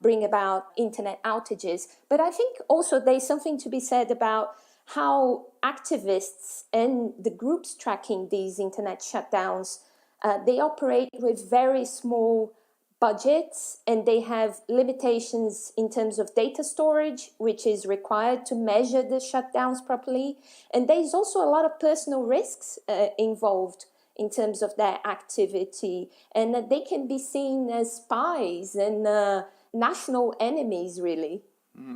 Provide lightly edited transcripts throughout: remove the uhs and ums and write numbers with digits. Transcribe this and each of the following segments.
bring about internet outages. But I think also there's something to be said about how activists and the groups tracking these internet shutdowns, they operate with very small budgets, and they have limitations in terms of data storage, which is required to measure the shutdowns properly. And there's also a lot of personal risks involved in terms of their activity, and that they can be seen as spies and national enemies, really.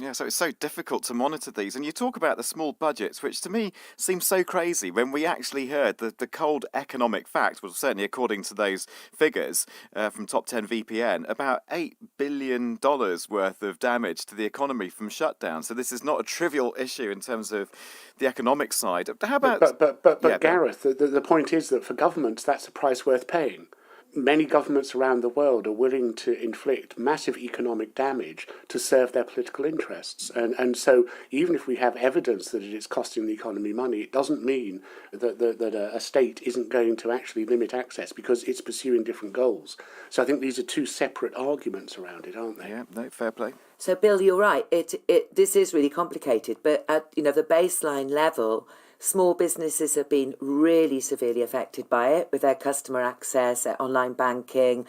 Yeah, so it's so difficult to monitor these. And you talk about the small budgets, which to me seems so crazy when we actually heard the cold economic fact, well, certainly according to those figures from Top 10 VPN, about $8 billion worth of damage to the economy from shutdown. So this is not a trivial issue in terms of the economic side. How about... But Gareth, the point is that for governments, that's a price worth paying. Many governments around the world are willing to inflict massive economic damage to serve their political interests. And so even if we have evidence that it is costing the economy money, it doesn't mean that a state isn't going to actually limit access because it's pursuing different goals. So I think these are two separate arguments around it, aren't they? Yeah, no, fair play. So, Bill, you're right. This is really complicated, but at the baseline level, small businesses have been really severely affected by it with their customer access, their online banking.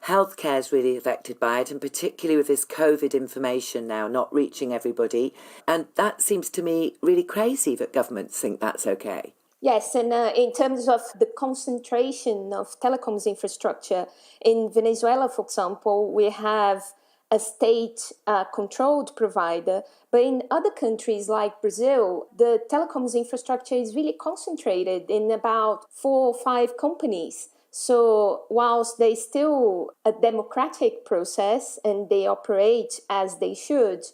Healthcare is really affected by it, and particularly with this COVID information now not reaching everybody. And that seems to me really crazy that governments think that's okay. Yes, and in terms of the concentration of telecoms infrastructure, in Venezuela, for example, we have a state-controlled provider, but in other countries like Brazil, the telecoms infrastructure is really concentrated in about 4 or 5 companies. So whilst there's still a democratic process and they operate as they should,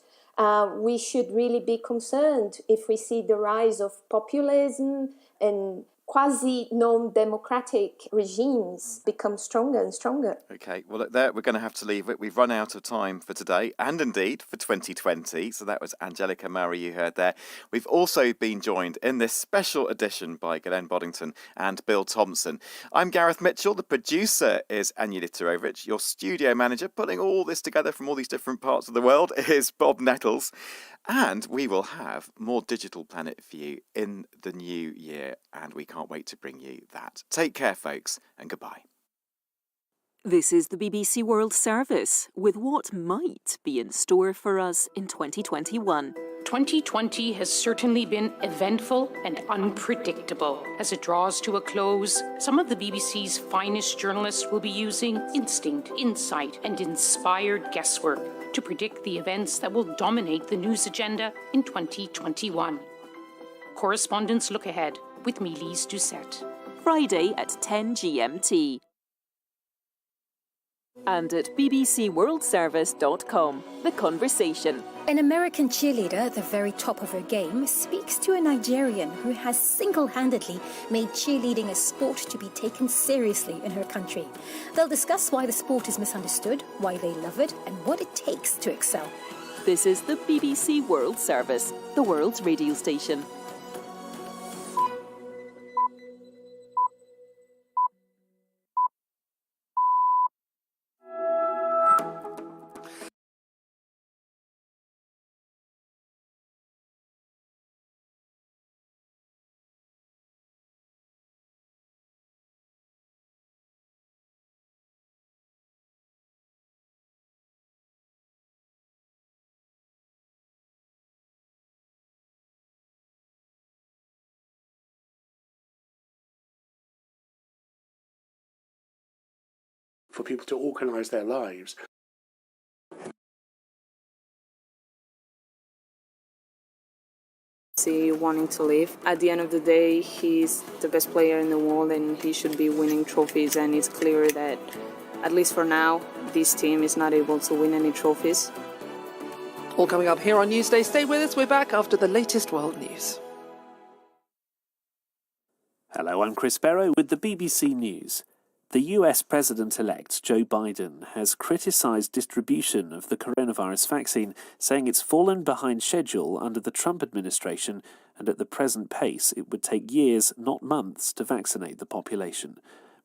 we should really be concerned if we see the rise of populism and quasi-non-democratic regimes become stronger and stronger. OK, well, there we're going to have to leave it. We've run out of time for today and indeed for 2020. So that was Angelica Murray you heard there. We've also been joined in this special edition by Glenn Boddington and Bill Thompson. I'm Gareth Mitchell. The producer is Anya Literovich. Your studio manager, putting all this together from all these different parts of the world, is Bob Nettles. And we will have more Digital Planet for you in the new year, and we can't wait to bring you that. Take care, folks, and goodbye. This is the BBC World Service, with what might be in store for us in 2021. 2020 has certainly been eventful and unpredictable. As it draws to a close, some of the BBC's finest journalists will be using instinct, insight, and inspired guesswork to predict the events that will dominate the news agenda in 2021. Correspondents Look Ahead with me, Lise Doucette. Friday at 10 GMT. And at bbcworldservice.com, The Conversation. An American cheerleader at the very top of her game speaks to a Nigerian who has single-handedly made cheerleading a sport to be taken seriously in her country. They'll discuss why the sport is misunderstood, why they love it, and what it takes to excel. This is the BBC World Service, the world's radio station. For people to organise their lives. Wanting to leave. At the end of the day, he's the best player in the world and he should be winning trophies, and it's clear that, at least for now, this team is not able to win any trophies. All coming up here on Newsday. Stay with us, we're back after the latest world news. Hello, I'm Chris Barrow with the BBC News. The US President-elect Joe Biden has criticised distribution of the coronavirus vaccine, saying it's fallen behind schedule under the Trump administration, and at the present pace it would take years, not months, to vaccinate the population.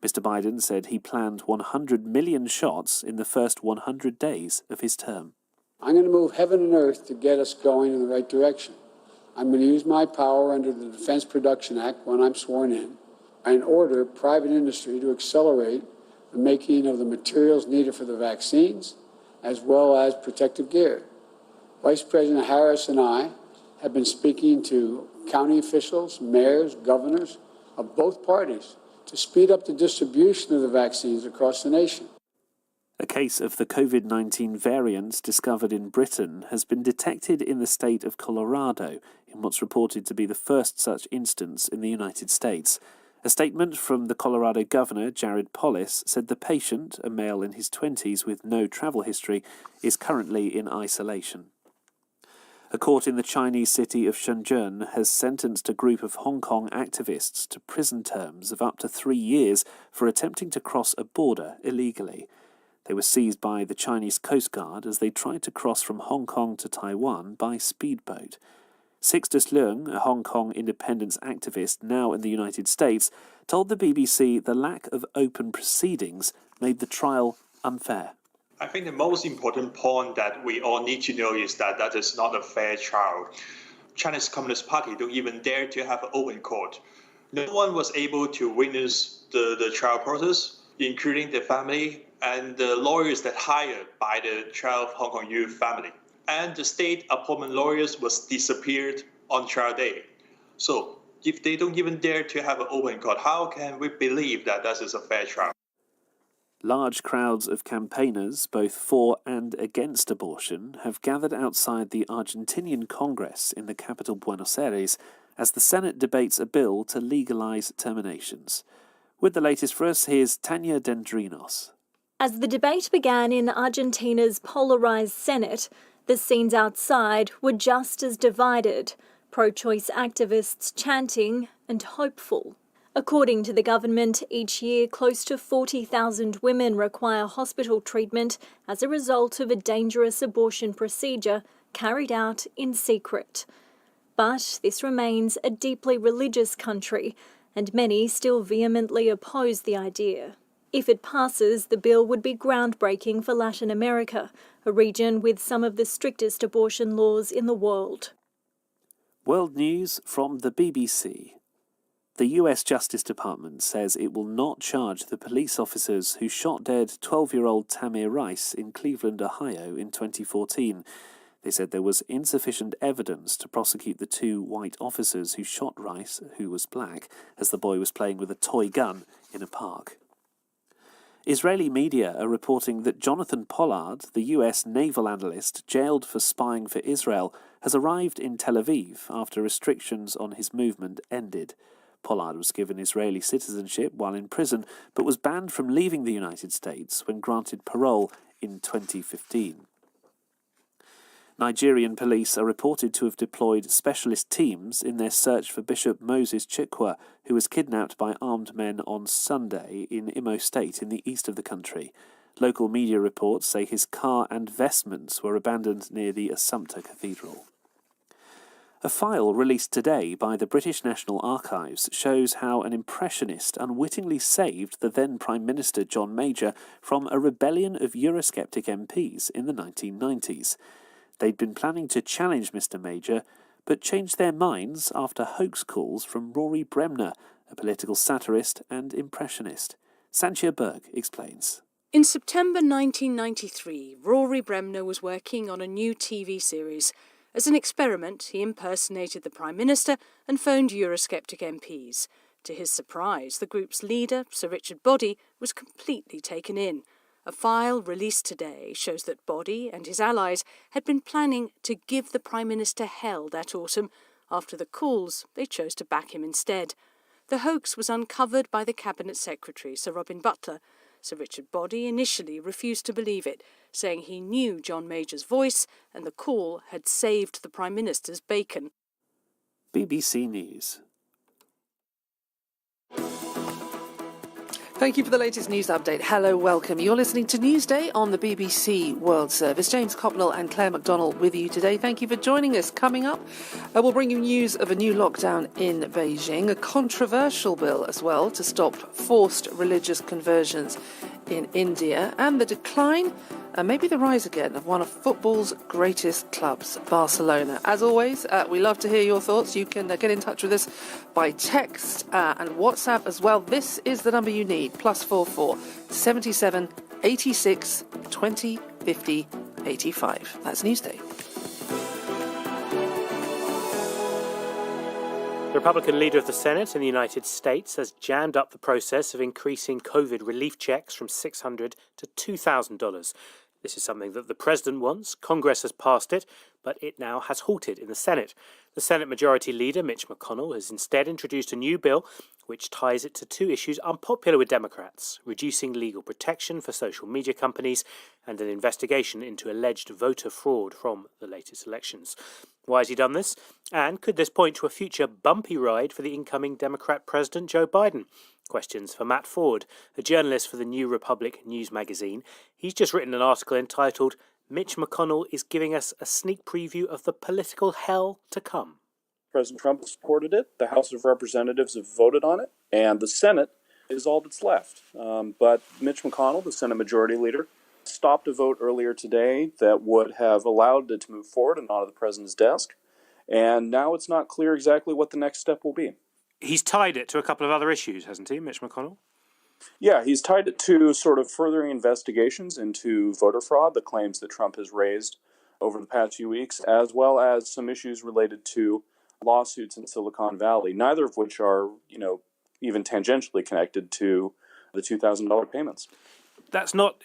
Mr. Biden said he planned 100 million shots in the first 100 days of his term. I'm going to move heaven and earth to get us going in the right direction. I'm going to use my power under the Defense Production Act when I'm sworn in and order private industry to accelerate the making of the materials needed for the vaccines as well as protective gear. Vice President Harris and I have been speaking to county officials, mayors, governors of both parties to speed up the distribution of the vaccines across the nation. A case of the COVID-19 variant discovered in Britain has been detected in the state of Colorado, in what's reported to be the first such instance in the United States. A statement from the Colorado governor, Jared Polis, said the patient, a male in his 20s with no travel history, is currently in isolation. A court in the Chinese city of Shenzhen has sentenced a group of Hong Kong activists to prison terms of up to 3 years for attempting to cross a border illegally. They were seized by the Chinese Coast Guard as they tried to cross from Hong Kong to Taiwan by speedboat. Sixtus Leung, a Hong Kong independence activist now in the United States, told the BBC the lack of open proceedings made the trial unfair. I think the most important point that we all need to know is that that is not a fair trial. Chinese Communist Party don't even dare to have an open court. No one was able to witness the trial process, including the family and the lawyers that hired by the 12 Hong Kong youth family. And the state appointment lawyers was disappeared on trial day. So if they don't even dare to have an open court, how can we believe that that is a fair trial? Large crowds of campaigners, both for and against abortion, have gathered outside the Argentinian Congress in the capital Buenos Aires as the Senate debates a bill to legalise terminations. With the latest for us, here's Tanya Dendrinos. As the debate began in Argentina's polarised Senate, the scenes outside were just as divided, pro-choice activists chanting and hopeful. According to the government, each year close to 40,000 women require hospital treatment as a result of a dangerous abortion procedure carried out in secret. But this remains a deeply religious country, and many still vehemently oppose the idea. If it passes, the bill would be groundbreaking for Latin America, a region with some of the strictest abortion laws in the world. World news from the BBC. The US Justice Department says it will not charge the police officers who shot dead 12-year-old Tamir Rice in Cleveland, Ohio in 2014. They said there was insufficient evidence to prosecute the 2 white officers who shot Rice, who was black, as the boy was playing with a toy gun in a park. Israeli media are reporting that Jonathan Pollard, the US naval analyst jailed for spying for Israel, has arrived in Tel Aviv after restrictions on his movement ended. Pollard was given Israeli citizenship while in prison, but was banned from leaving the United States when granted parole in 2015. Nigerian police are reported to have deployed specialist teams in their search for Bishop Moses Chikwa, who was kidnapped by armed men on Sunday in Imo State in the east of the country. Local media reports say his car and vestments were abandoned near the Assumpta Cathedral. A file released today by the British National Archives shows how an impressionist unwittingly saved the then Prime Minister John Major from a rebellion of Eurosceptic MPs in the 1990s. They'd been planning to challenge Mr Major, but changed their minds after hoax calls from Rory Bremner, a political satirist and impressionist. Sanchia Berg explains. In September 1993, Rory Bremner was working on a new TV series. As an experiment, he impersonated the Prime Minister and phoned Eurosceptic MPs. To his surprise, the group's leader, Sir Richard Boddy, was completely taken in. A file released today shows that Boddy and his allies had been planning to give the Prime Minister hell that autumn. After the calls, they chose to back him instead. The hoax was uncovered by the Cabinet Secretary, Sir Robin Butler. Sir Richard Boddy initially refused to believe it, saying he knew John Major's voice and the call had saved the Prime Minister's bacon. BBC News. Thank you for the latest news update. Hello, welcome. You're listening to Newsday on the BBC World Service. James Copnell and Claire McDonald with you today. Thank you for joining us. Coming up, we'll bring you news of a new lockdown in Beijing, a controversial bill as well to stop forced religious conversions in India, and the decline and maybe the rise again of one of football's greatest clubs, Barcelona. As always, we love to hear your thoughts. You can get in touch with us by text and WhatsApp as well. This is the number you need, +44 77 86 20 50 85. That's Newsday. The Republican leader of the Senate in the United States has jammed up the process of increasing COVID relief checks from $600 to $2,000. This is something that the president wants. Congress has passed it, but it now has halted in the Senate. The Senate Majority Leader, Mitch McConnell, has instead introduced a new bill which ties it to two issues unpopular with Democrats: reducing legal protection for social media companies and an investigation into alleged voter fraud from the latest elections. Why has he done this? And could this point to a future bumpy ride for the incoming Democrat President Joe Biden? Questions for Matt Ford, a journalist for the New Republic news magazine. He's just written an article entitled "Mitch McConnell is giving us a sneak preview of the political hell to come." President Trump has supported it, the House of Representatives have voted on it, and the Senate is all that's left. But Mitch McConnell, the Senate Majority Leader, stopped a vote earlier today that would have allowed it to move forward and onto the president's desk, and now it's not clear exactly what the next step will be. He's tied it to a couple of other issues, hasn't he, Mitch McConnell? Yeah, he's tied it to sort of furthering investigations into voter fraud, the claims that Trump has raised over the past few weeks, as well as some issues related to lawsuits in Silicon Valley, neither of which are, even tangentially connected to the $2,000 payments. That's not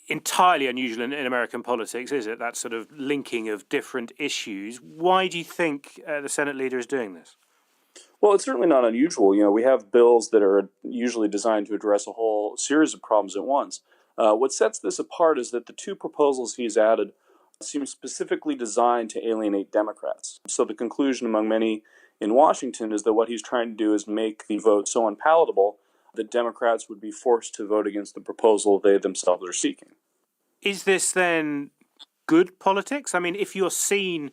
entirely unusual in American politics, is it? That sort of linking of different issues. Why do you think the Senate leader is doing this? Well, it's certainly not unusual. We have bills that are usually designed to address a whole series of problems at once. What sets this apart is that the two proposals he's added seem specifically designed to alienate Democrats. So the conclusion among many in Washington is that what he's trying to do is make the vote so unpalatable that Democrats would be forced to vote against the proposal they themselves are seeking. Is this then good politics? I mean, if you're seen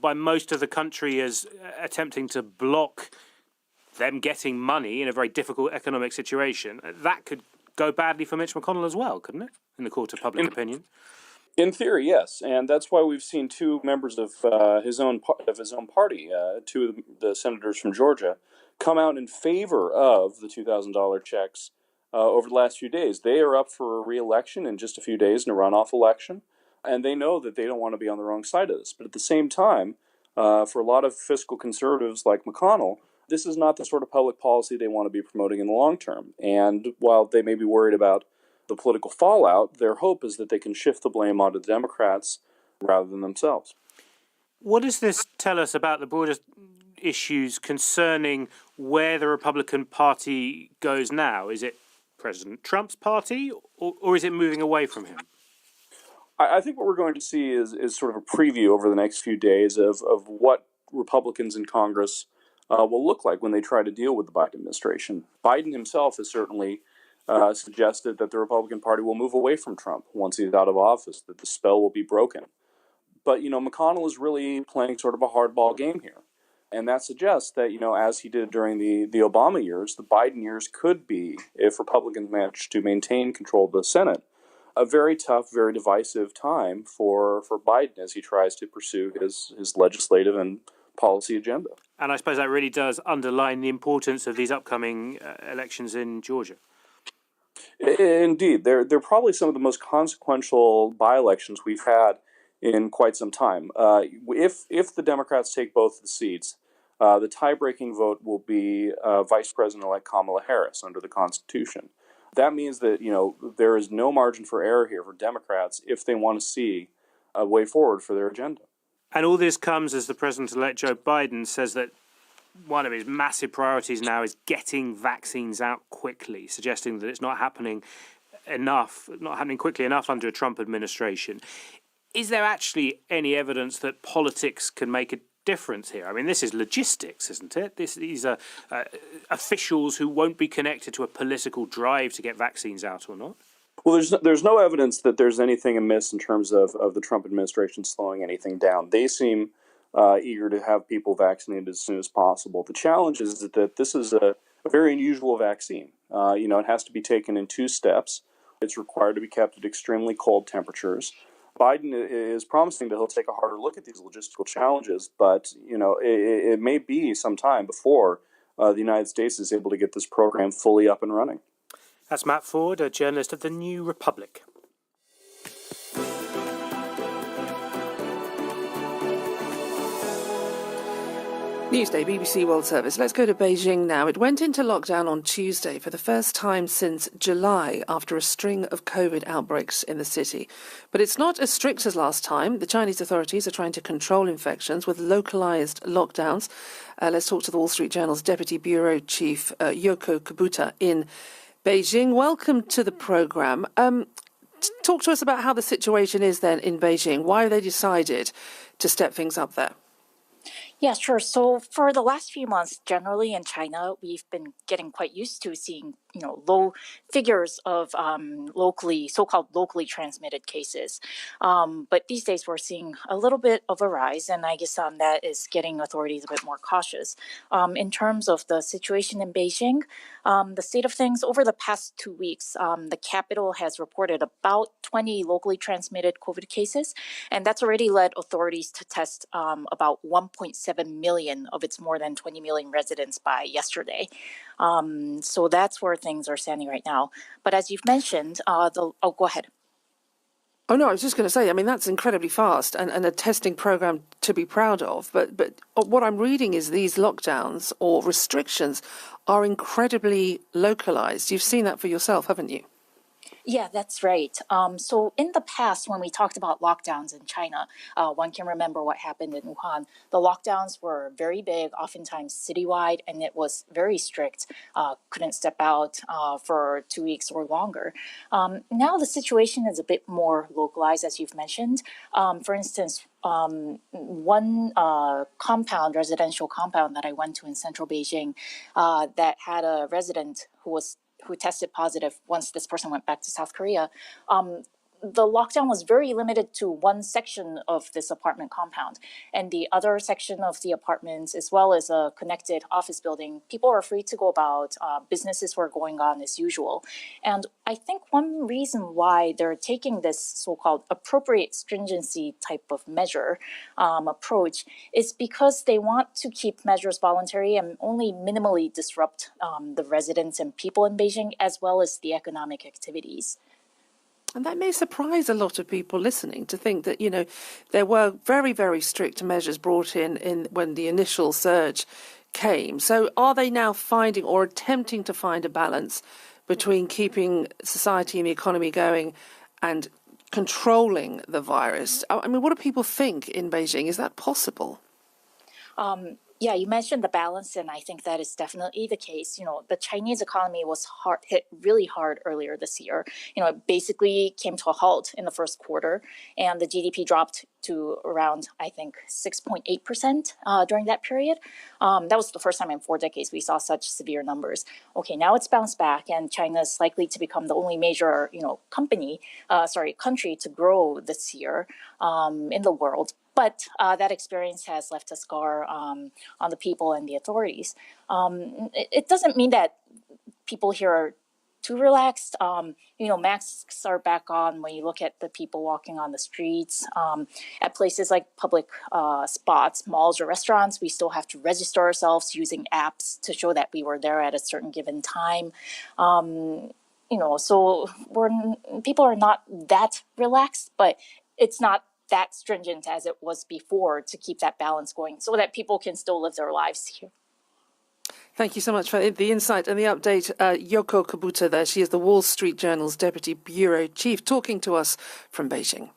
by most of the country as attempting to block them getting money in a very difficult economic situation, that could go badly for Mitch McConnell as well, couldn't it, in the court of public opinion? In theory, yes, and that's why we've seen two members of his own party, two of the senators from Georgia, come out in favor of the $2,000 checks over the last few days. They are up for a re-election in just a few days in a runoff election, and they know that they don't want to be on the wrong side of this. But at the same time, for a lot of fiscal conservatives like McConnell, this is not the sort of public policy they want to be promoting in the long term. And while they may be worried about the political fallout, their hope is that they can shift the blame onto the Democrats rather than themselves. What does this tell us about the broader issues concerning where the Republican Party goes now? Is it President Trump's party, or is it moving away from him? I think what we're going to see is sort of a preview over the next few days of what Republicans in Congress will look like when they try to deal with the Biden administration. Biden himself has certainly suggested that the Republican Party will move away from Trump once he's out of office, that the spell will be broken. But, McConnell is really playing sort of a hardball game here. And that suggests that, as he did during the Obama years, the Biden years could be, if Republicans manage to maintain control of the Senate, a very tough, very divisive time for Biden as he tries to pursue his legislative and policy agenda. And I suppose that really does underline the importance of these upcoming elections in Georgia. Indeed. They're probably some of the most consequential by-elections we've had in quite some time. If the Democrats take both the seats, the tie-breaking vote will be Vice President-elect Kamala Harris under the Constitution. That means that, there is no margin for error here for Democrats if they want to see a way forward for their agenda. And all this comes as the President-elect Joe Biden says that one of his massive priorities now is getting vaccines out quickly, suggesting that it's not happening quickly enough under a Trump administration. Is there actually any evidence that politics can make a difference here? I mean, this is logistics, isn't it? These are officials who won't be connected to a political drive to get vaccines out or not. Well, there's no evidence that there's anything amiss in terms of the Trump administration slowing anything down. They seem eager to have people vaccinated as soon as possible. The challenge is that this is a very unusual vaccine. It has to be taken in 2 steps. It's required to be kept at extremely cold temperatures. Biden is promising that he'll take a harder look at these logistical challenges, but it may be some time before the United States is able to get this program fully up and running. That's Matt Ford, a journalist of the New Republic. Newsday, BBC World Service. Let's go to Beijing now. It went into lockdown on Tuesday for the first time since July after a string of COVID outbreaks in the city. But it's not as strict as last time. The Chinese authorities are trying to control infections with localized lockdowns. Let's talk to the Wall Street Journal's Deputy Bureau Chief, Yoko Kabuta, in Beijing. Welcome to the programme. Talk to us about how the situation is then in Beijing. Why have they decided to step things up there? Yeah, sure. So for the last few months, generally in China, we've been getting quite used to seeing, low figures of so-called locally transmitted cases. But these days we're seeing a little bit of a rise, and I guess that is getting authorities a bit more cautious. In terms of the situation in Beijing, the state of things over the past 2 weeks, the capital has reported about 20 locally transmitted COVID cases, and that's already led authorities to test about 1.7 million of its more than 20 million residents by yesterday. So that's where things are standing right now. But as you've mentioned, go ahead. Oh, no, I was just going to say, I mean, that's incredibly fast and a testing program to be proud of. But what I'm reading is these lockdowns or restrictions are incredibly localized. You've seen that for yourself, haven't you? Yeah, that's right. So in the past, when we talked about lockdowns in China, one can remember what happened in Wuhan. The lockdowns were very big, oftentimes citywide, and it was very strict. Couldn't step out for 2 weeks or longer. Now the situation is a bit more localized, as you've mentioned. For instance, one residential compound that I went to in central Beijing that had a resident who tested positive once this person went back to South Korea. The lockdown was very limited to one section of this apartment compound, and the other section of the apartments, as well as a connected office building, people are free to go about. Businesses were going on as usual. And I think one reason why they're taking this so-called appropriate stringency type of measure approach is because they want to keep measures voluntary and only minimally disrupt the residents and people in Beijing, as well as the economic activities. And that may surprise a lot of people listening to think that, there were very, very strict measures brought in when the initial surge came. So are they now finding or attempting to find a balance between keeping society and the economy going and controlling the virus? I mean, what do people think in Beijing? Is that possible? Yeah, you mentioned the balance, and I think that is definitely the case. The Chinese economy was hit really hard earlier this year. It basically came to a halt in the first quarter, and the GDP dropped to around, I think, 6.8% during that period. That was the first time in 4 decades we saw such severe numbers. Okay, now it's bounced back, and China is likely to become the only major, country to grow this year in the world. But that experience has left a scar on the people and the authorities. It doesn't mean that people here are too relaxed. Masks are back on when you look at the people walking on the streets. At places like public spots, malls or restaurants, we still have to register ourselves using apps to show that we were there at a certain given time. So people are not that relaxed, but it's not that stringent as it was before to keep that balance going so that people can still live their lives here. Thank you so much for the insight and the update. Yoko Kabuta there. She is the Wall Street Journal's Deputy Bureau Chief talking to us from Beijing.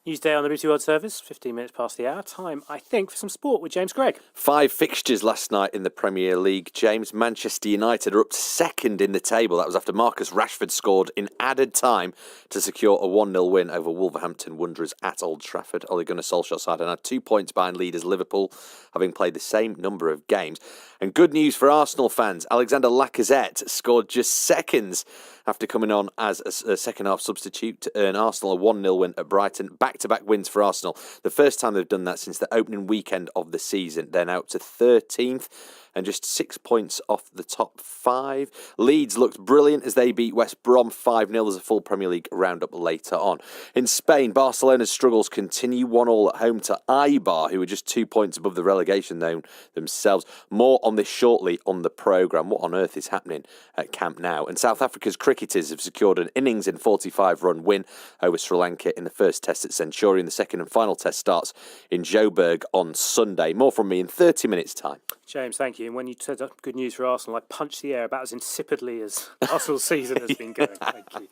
Newsday on the BBC World Service, 15 minutes past the hour. Time, I think, for some sport with James Gregg. 5 fixtures last night in the Premier League. James, Manchester United are up to second in the table. That was after Marcus Rashford scored in added time to secure a 1-0 win over Wolverhampton Wanderers at Old Trafford. Ole Gunnar Solskjaer's side are now 2 points behind leaders Liverpool, having played the same number of games. And good news for Arsenal fans. Alexander Lacazette scored just seconds after coming on as a second-half substitute to earn Arsenal a 1-0 win at Brighton. Back-to-back wins for Arsenal. The first time they've done that since the opening weekend of the season. They're now up to 13th and just 6 points off the top 5. Leeds looked brilliant as they beat West Brom 5-0. There's a full Premier League roundup later on. In Spain, Barcelona's struggles continue 1-1 at home to Eibar, who are just 2 points above the relegation zone themselves. More on this shortly on the programme. What on earth is happening at Camp Nou? And South Africa's cricketers have secured an innings in 45-run win over Sri Lanka in the first test at Centurion. The second and final test starts in Joburg on Sunday. More from me in 30 minutes' time. James, thank you. And when you said good news for Arsenal, I punched the air about as insipidly as Arsenal's season has been going. Thank you.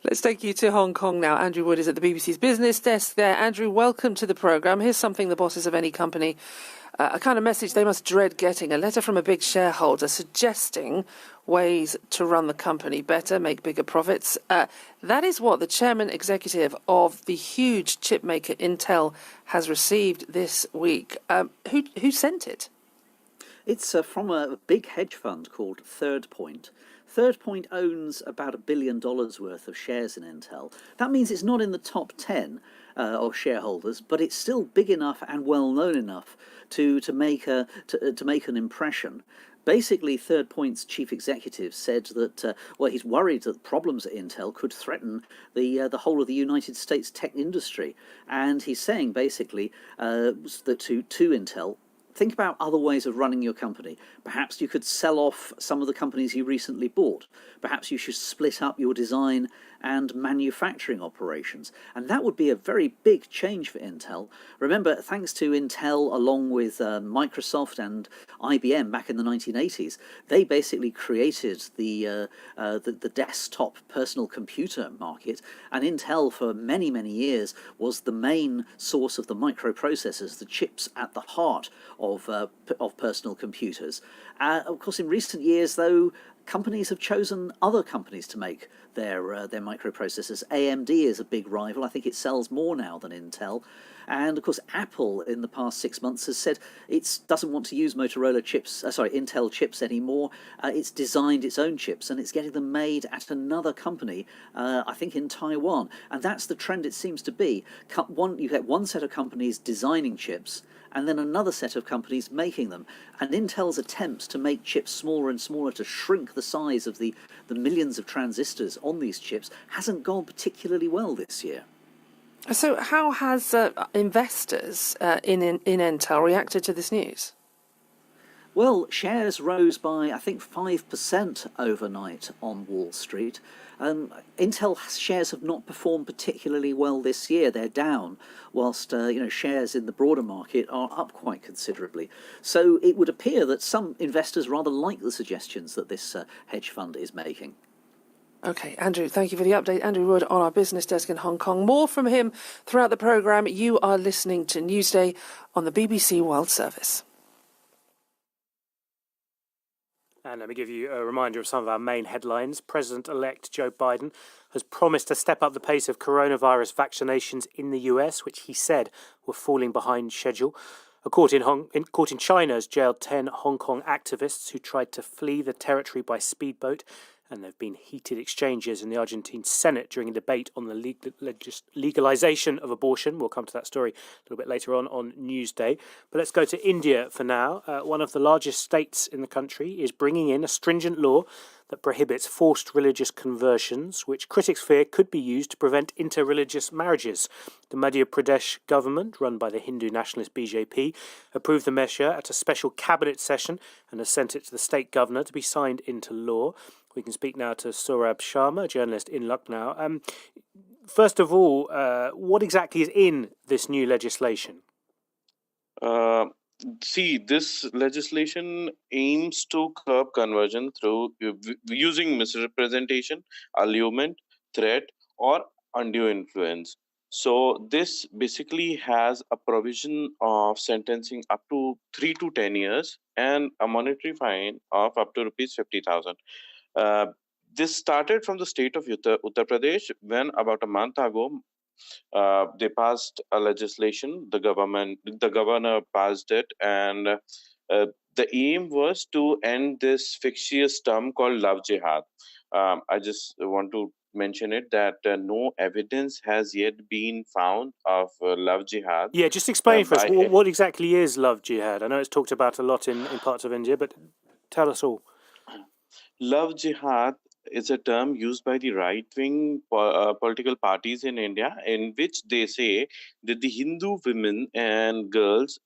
Let's take you to Hong Kong now. Andrew Wood is at the BBC's business desk there. Andrew, welcome to the programme. Here's something the bosses of any company, a kind of message they must dread getting, a letter from a big shareholder suggesting ways to run the company better, make bigger profits. That is what the chairman executive of the huge chip maker Intel has received this week. Who sent it? It's from a big hedge fund called Third Point. Third Point owns about $1 billion worth of shares in Intel. That means it's not in the top 10 of shareholders, but it's still big enough and well known enough to make an impression. Basically, Third Point's chief executive said that he's worried that problems at Intel could threaten the whole of the United States tech industry, and he's saying basically that to Intel, think about other ways of running your company. Perhaps you could sell off some of the companies you recently bought. Perhaps you should split up your design and manufacturing operations. And that would be a very big change for Intel. Remember, thanks to Intel, along with Microsoft and IBM back in the 1980s, they basically created the desktop personal computer market. And Intel, for many, many years, was the main source of the microprocessors, the chips at the heart of personal computers. Of course, in recent years, though, companies have chosen other companies to make their microprocessors. AMD is a big rival. I think it sells more now than Intel. And of course, Apple in the past 6 months has said it doesn't want to use Intel chips anymore. It's designed its own chips and it's getting them made at another company, I think in Taiwan. And that's the trend it seems to be. You get one set of companies designing chips, and then another set of companies making them. And Intel's attempts to make chips smaller and smaller, to shrink the size of the millions of transistors on these chips, hasn't gone particularly well this year. So how has investors in Intel reacted to this news? Well, shares rose by, I think, 5% overnight on Wall Street. Intel shares have not performed particularly well this year. They're down, whilst shares in the broader market are up quite considerably. So it would appear that some investors rather like the suggestions that this hedge fund is making. OK, Andrew, thank you for the update. Andrew Wood on our business desk in Hong Kong. More from him throughout the programme. You are listening to Newsday on the BBC World Service. And let me give you a reminder of some of our main headlines. President-elect Joe Biden has promised to step up the pace of coronavirus vaccinations in the US, which he said were falling behind schedule. A court in China has jailed 10 Hong Kong activists who tried to flee the territory by speedboat. And there have been heated exchanges in the Argentine Senate during a debate on the legalisation of abortion. We'll come to that story a little bit later on Newsday. But let's go to India for now. One of the largest states in the country is bringing in a stringent law that prohibits forced religious conversions, which critics fear could be used to prevent interreligious marriages. The Madhya Pradesh government, run by the Hindu nationalist BJP, approved the measure at a special cabinet session and has sent it to the state governor to be signed into law. We can speak now to Saurabh Sharma, a journalist in Lucknow. First of all, what exactly is in this new legislation? This legislation aims to curb conversion through using misrepresentation, allurement, threat, or undue influence. So this basically has a provision of sentencing up to 3 to 10 years and a monetary fine of up to rupees 50,000. This started from the state of Uttar Pradesh when about a month ago they passed a legislation. The governor passed it, and the aim was to end this fictitious term called love jihad. I just want to mention it that no evidence has yet been found of love jihad. Yeah, just explain for us, By what exactly is love jihad? I know it's talked about a lot in parts of India, but tell us all. Love jihad is a term used by the right-wing political parties in India, in which they say that the Hindu women and girls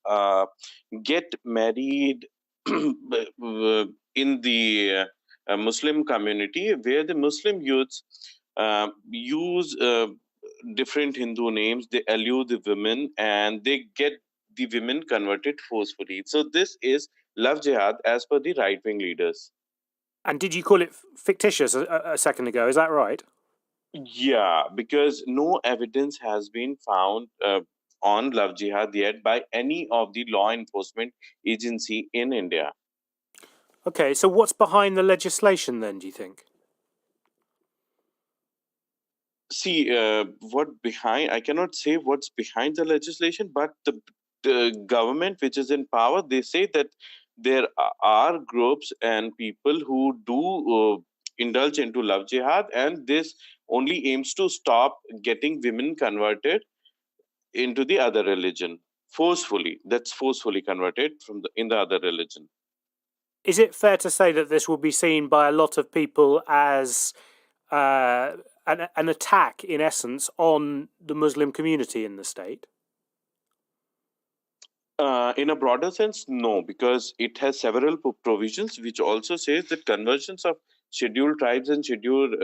get married in the Muslim community, where the Muslim youths use different Hindu names. They allure the women and they get the women converted forcefully. So this is love jihad as per the right-wing leaders. And did you call it fictitious a second ago? Is that right? Yeah, because no evidence has been found on love jihad yet by any of the law enforcement agency in India. Okay, so what's behind the legislation then, do you think? See, I cannot say what's behind the legislation, but the government which is in power, they say that there are groups and people who do indulge into love jihad, and this only aims to stop getting women converted into the other religion forcefully. That's forcefully converted in the other religion. Is it fair to say that this will be seen by a lot of people as an attack, in essence, on the Muslim community in the state? In a broader sense, no, because it has several provisions which also says that conversions of scheduled tribes and scheduled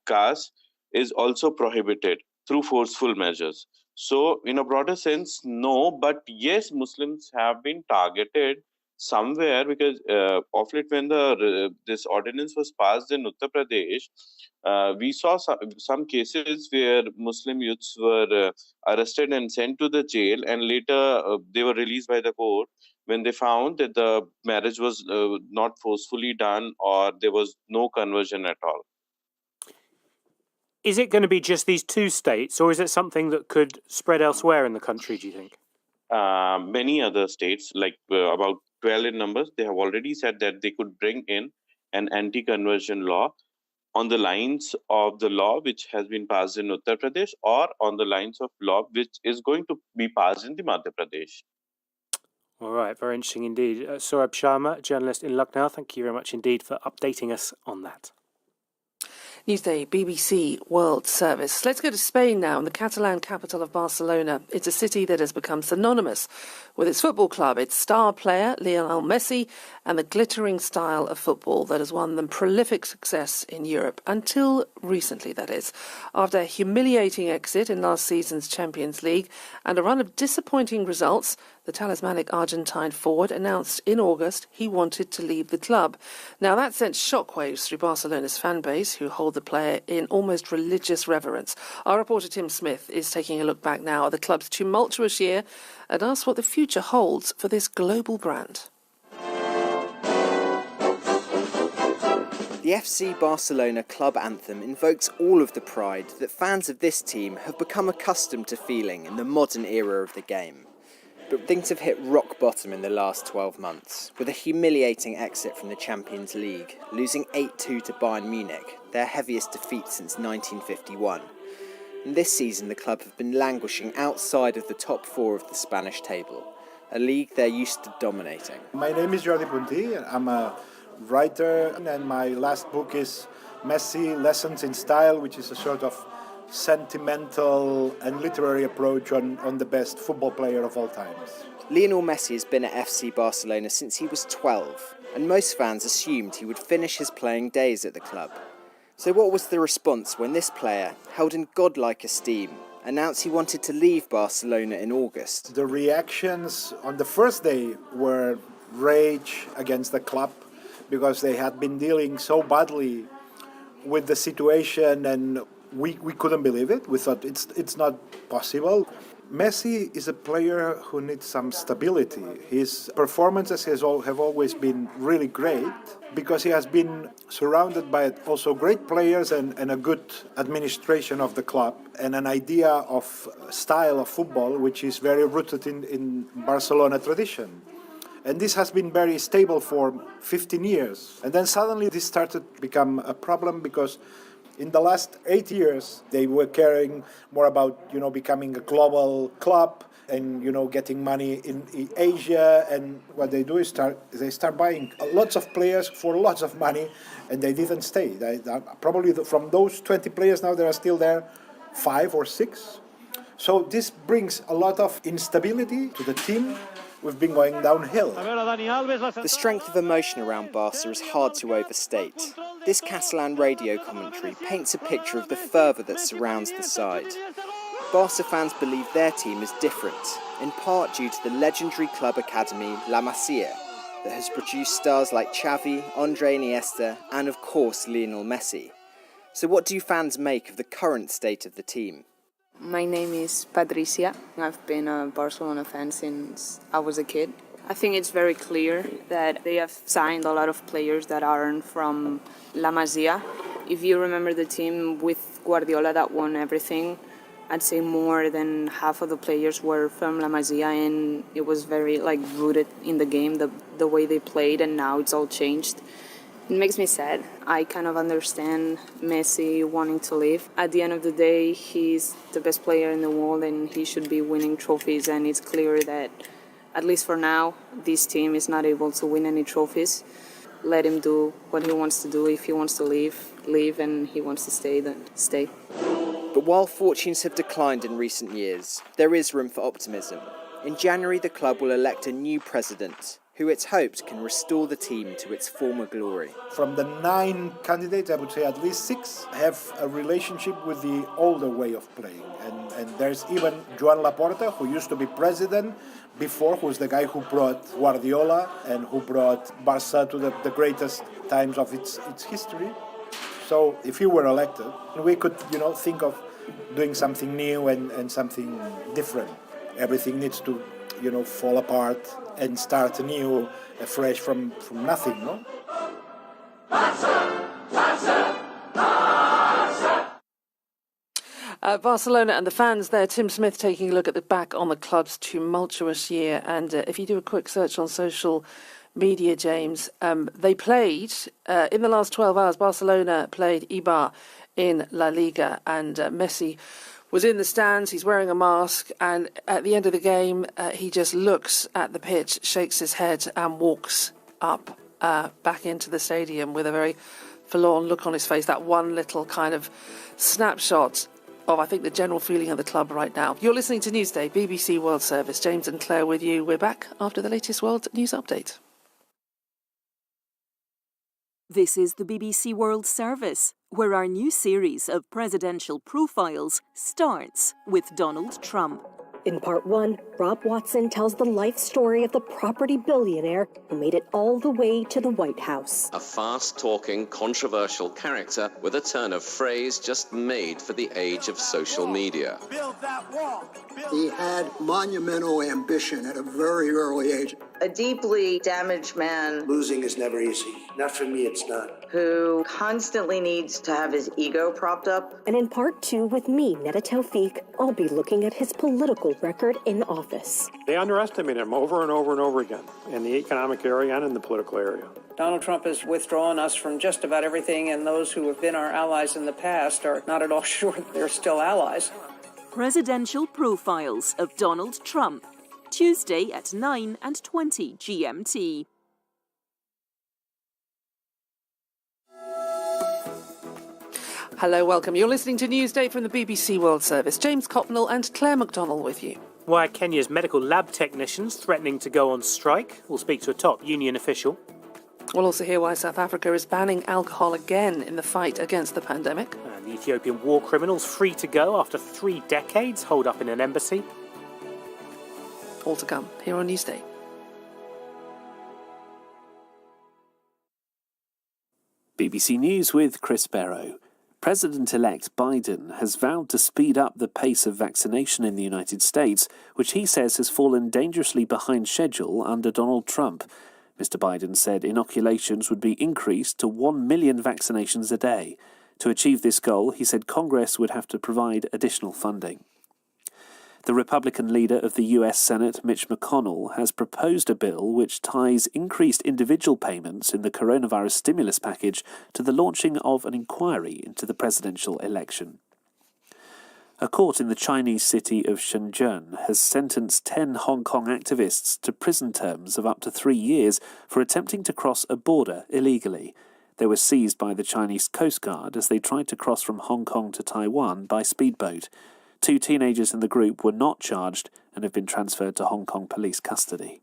castes is also prohibited through forceful measures. So, in a broader sense, no, but yes, Muslims have been targeted somewhere because of late when this ordinance was passed in Uttar Pradesh, we saw some cases where Muslim youths were arrested and sent to the jail, and later they were released by the court when they found that the marriage was not forcefully done or there was no conversion at all. Is it going to be just these two states, or is it something that could spread elsewhere in the country, do you think? Many other states, like about 12 in numbers, they have already said that they could bring in an anti-conversion law on the lines of the law which has been passed in Uttar Pradesh, or on the lines of law which is going to be passed in the Madhya Pradesh. All right, very interesting indeed. Saurabh Sharma, journalist in Lucknow, thank you very much indeed for updating us on that. Newsday, BBC World Service. Let's go to Spain now, and the Catalan capital of Barcelona. It's a city that has become synonymous with its football club, its star player, Lionel Messi, and the glittering style of football that has won them prolific success in Europe, until recently, that is. After a humiliating exit in last season's Champions League and a run of disappointing results, the talismanic Argentine forward announced in August he wanted to leave the club. Now, that sent shockwaves through Barcelona's fan base, who hold the player in almost religious reverence. Our reporter Tim Smith is taking a look back now at the club's tumultuous year and asks what the future holds for this global brand. The FC Barcelona club anthem invokes all of the pride that fans of this team have become accustomed to feeling in the modern era of the game. But things have hit rock bottom in the last 12 months, with a humiliating exit from the Champions League, losing 8-2 to Bayern Munich, their heaviest defeat since 1951. And this season the club have been languishing outside of the top four of the Spanish table, a league they're used to dominating. My name is Jordi Puntí, I'm a writer, and my last book is Messi, Lessons in Style, which is a sort of sentimental and literary approach on the best football player of all times. Lionel Messi has been at FC Barcelona since he was 12, and most fans assumed he would finish his playing days at the club. So what was the response when this player, held in godlike esteem, announced he wanted to leave Barcelona in August? The reactions on the first day were rage against the club, because they had been dealing so badly with the situation and we couldn't believe it. We thought it's not possible. Messi is a player who needs some stability. His performances have always been really great because he has been surrounded by also great players and a good administration of the club and an idea of style of football which is very rooted in Barcelona tradition. And this has been very stable for 15 years. And then suddenly this started to become a problem because in the last 8 years, they were caring more about, becoming a global club and, getting money in Asia. And what they do is they start buying lots of players for lots of money, and they didn't stay. Probably from those 20 players now, there are still there 5 or 6. So this brings a lot of instability to the team. We've been going downhill. The strength of emotion around Barca is hard to overstate. This Catalan radio commentary paints a picture of the fervour that surrounds the side. Barca fans believe their team is different, in part due to the legendary club academy La Masia, that has produced stars like Xavi, Andre Iniesta, and of course Lionel Messi. So what do fans make of the current state of the team? My name is Patricia. I've been a Barcelona fan since I was a kid. I think it's very clear that they have signed a lot of players that aren't from La Masia. If you remember the team with Guardiola that won everything, I'd say more than half of the players were from La Masia, and it was very rooted in the game, the way they played, and now it's all changed. It makes me sad. I kind of understand Messi wanting to leave. At the end of the day, he's the best player in the world and he should be winning trophies, and it's clear that, at least for now, this team is not able to win any trophies. Let him do what he wants to do. If he wants to leave, and he wants to stay, then stay. But while fortunes have declined in recent years, there is room for optimism. In January, the club will elect a new president, who it's hoped can restore the team to its former glory. From the 9 candidates, I would say at least 6 have a relationship with the older way of playing. And there's even Joan Laporta, who used to be president before, who's the guy who brought Guardiola and who brought Barca to the greatest times of its history. So if he were elected, we could, think of doing something new and something different. Everything needs to, fall apart and start anew, afresh from nothing, no? Barcelona and the fans there. Tim Smith taking a look back on the club's tumultuous year. And if you do a quick search on social media, James, they played, in the last 12 hours, Barcelona played Eibar in La Liga, and Messi was in the stands. He's wearing a mask, and at the end of the game, he just looks at the pitch, shakes his head, and walks up back into the stadium with a very forlorn look on his face. That one little kind of snapshot of, I think, the general feeling of the club right now. You're listening to Newsday, BBC World Service. James and Claire with you. We're back after the latest World News Update. This is the BBC World Service, where our new series of presidential profiles starts with Donald Trump. In part 1, Rob Watson tells the life story of the property billionaire who made it all the way to the White House. A fast-talking, controversial character with a turn of phrase just made for the age of social media. Build that wall. He had monumental ambition at a very early age. A deeply damaged man. Losing is never easy. Not for me, it's not. Who constantly needs to have his ego propped up. And in part 2 with me, Neda Tawfiq, I'll be looking at his political record in office. They underestimate him over and over and over again in the economic area and in the political area. Donald Trump has withdrawn us from just about everything, and those who have been our allies in the past are not at all sure they're still allies. Presidential profiles of Donald Trump. Tuesday at 9:20 GMT. Hello, welcome. You're listening to Newsday from the BBC World Service. James Copnell and Claire McDonald with you. Why are Kenya's medical lab technicians threatening to go on strike? We'll speak to a top union official. We'll also hear why South Africa is banning alcohol again in the fight against the pandemic. And the Ethiopian war criminals free to go after 3 decades holed up in an embassy. All to come here on Newsday. BBC News with Chris Barrow. President-elect Biden has vowed to speed up the pace of vaccination in the United States, which he says has fallen dangerously behind schedule under Donald Trump. Mr. Biden said inoculations would be increased to 1 million vaccinations a day. To achieve this goal, he said Congress would have to provide additional funding. The Republican leader of the US Senate, Mitch McConnell, has proposed a bill which ties increased individual payments in the coronavirus stimulus package to the launching of an inquiry into the presidential election. A court in the Chinese city of Shenzhen has sentenced 10 Hong Kong activists to prison terms of up to 3 years for attempting to cross a border illegally. They were seized by the Chinese Coast Guard as they tried to cross from Hong Kong to Taiwan by speedboat. 2 teenagers in the group were not charged and have been transferred to Hong Kong police custody.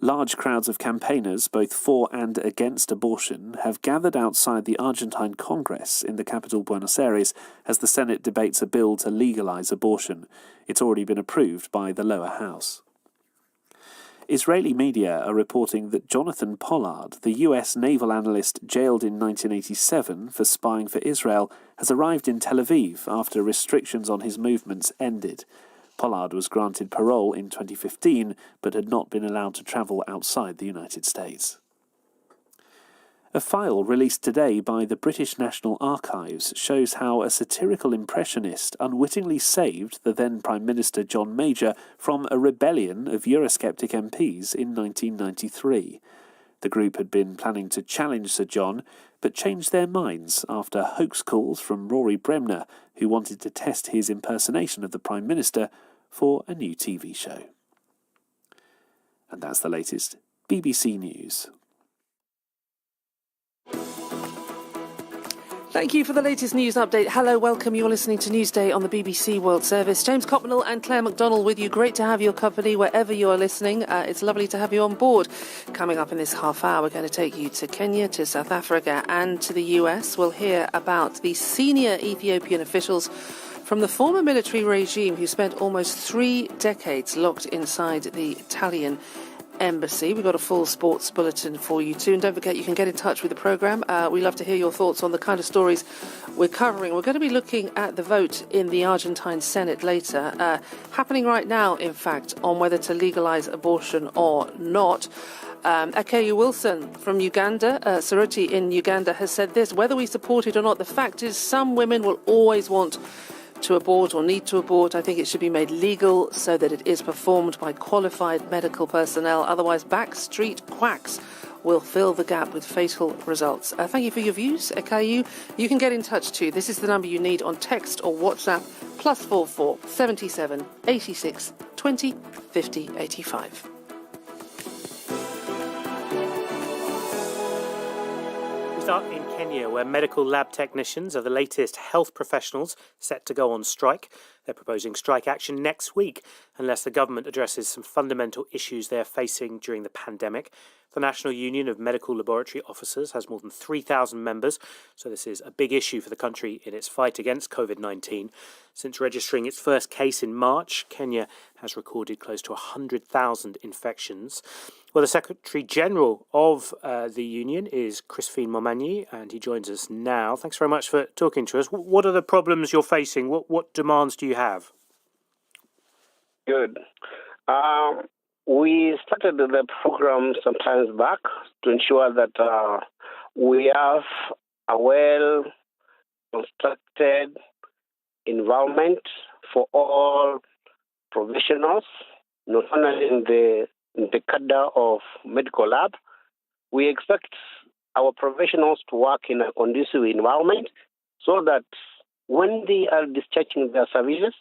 Large crowds of campaigners, both for and against abortion, have gathered outside the Argentine Congress in the capital Buenos Aires as the Senate debates a bill to legalize abortion. It's already been approved by the lower house. Israeli media are reporting that Jonathan Pollard, the US naval analyst jailed in 1987 for spying for Israel, has arrived in Tel Aviv after restrictions on his movements ended. Pollard was granted parole in 2015, but had not been allowed to travel outside the United States. A file released today by the British National Archives shows how a satirical impressionist unwittingly saved the then Prime Minister John Major from a rebellion of Eurosceptic MPs in 1993. The group had been planning to challenge Sir John, but changed their minds after hoax calls from Rory Bremner, who wanted to test his impersonation of the Prime Minister for a new TV show. And that's the latest BBC News. Thank you for the latest news update. Hello, welcome. You're listening to Newsday on the BBC World Service. James Copnell and Claire McDonald with you. Great to have your company wherever you are listening. It's lovely to have you on board. Coming up in this half hour, we're going to take you to Kenya, to South Africa and to the US. We'll hear about the senior Ethiopian officials from the former military regime who spent almost 3 decades locked inside the Italian Embassy. We've got a full sports bulletin for you too, and don't forget you can get in touch with the programme. We love to hear your thoughts on the kind of stories we're covering. We're going to be looking at the vote in the Argentine Senate later, happening right now in fact, on whether to legalise abortion or not. Akeyu Wilson from Uganda, Saruti in Uganda, has said this: whether we support it or not, the fact is some women will always want to abort or need to abort. I think it should be made legal so that it is performed by qualified medical personnel. Otherwise, backstreet quacks will fill the gap with fatal results. Thank you for your views, Akayu. You can get in touch too. This is the number you need on text or WhatsApp, +44 77 86 20 50 85. Start in Kenya, where medical lab technicians are the latest health professionals set to go on strike. They're proposing strike action next week unless the government addresses some fundamental issues they're facing during the pandemic. The National Union of Medical Laboratory Officers has more than 3,000 members, so this is a big issue for the country in its fight against COVID-19. Since registering its first case in March, Kenya has recorded close to 100,000 infections. Well, the Secretary-General of the union is Crispin Momanyi, and he joins us now. Thanks very much for talking to us. What are the problems you're facing? What demands do you have? Good. We started the program some time back to ensure that we have a well-constructed environment for all professionals, not only in the cadre of medical lab. We expect our professionals to work in a conducive environment so that when they are discharging their services,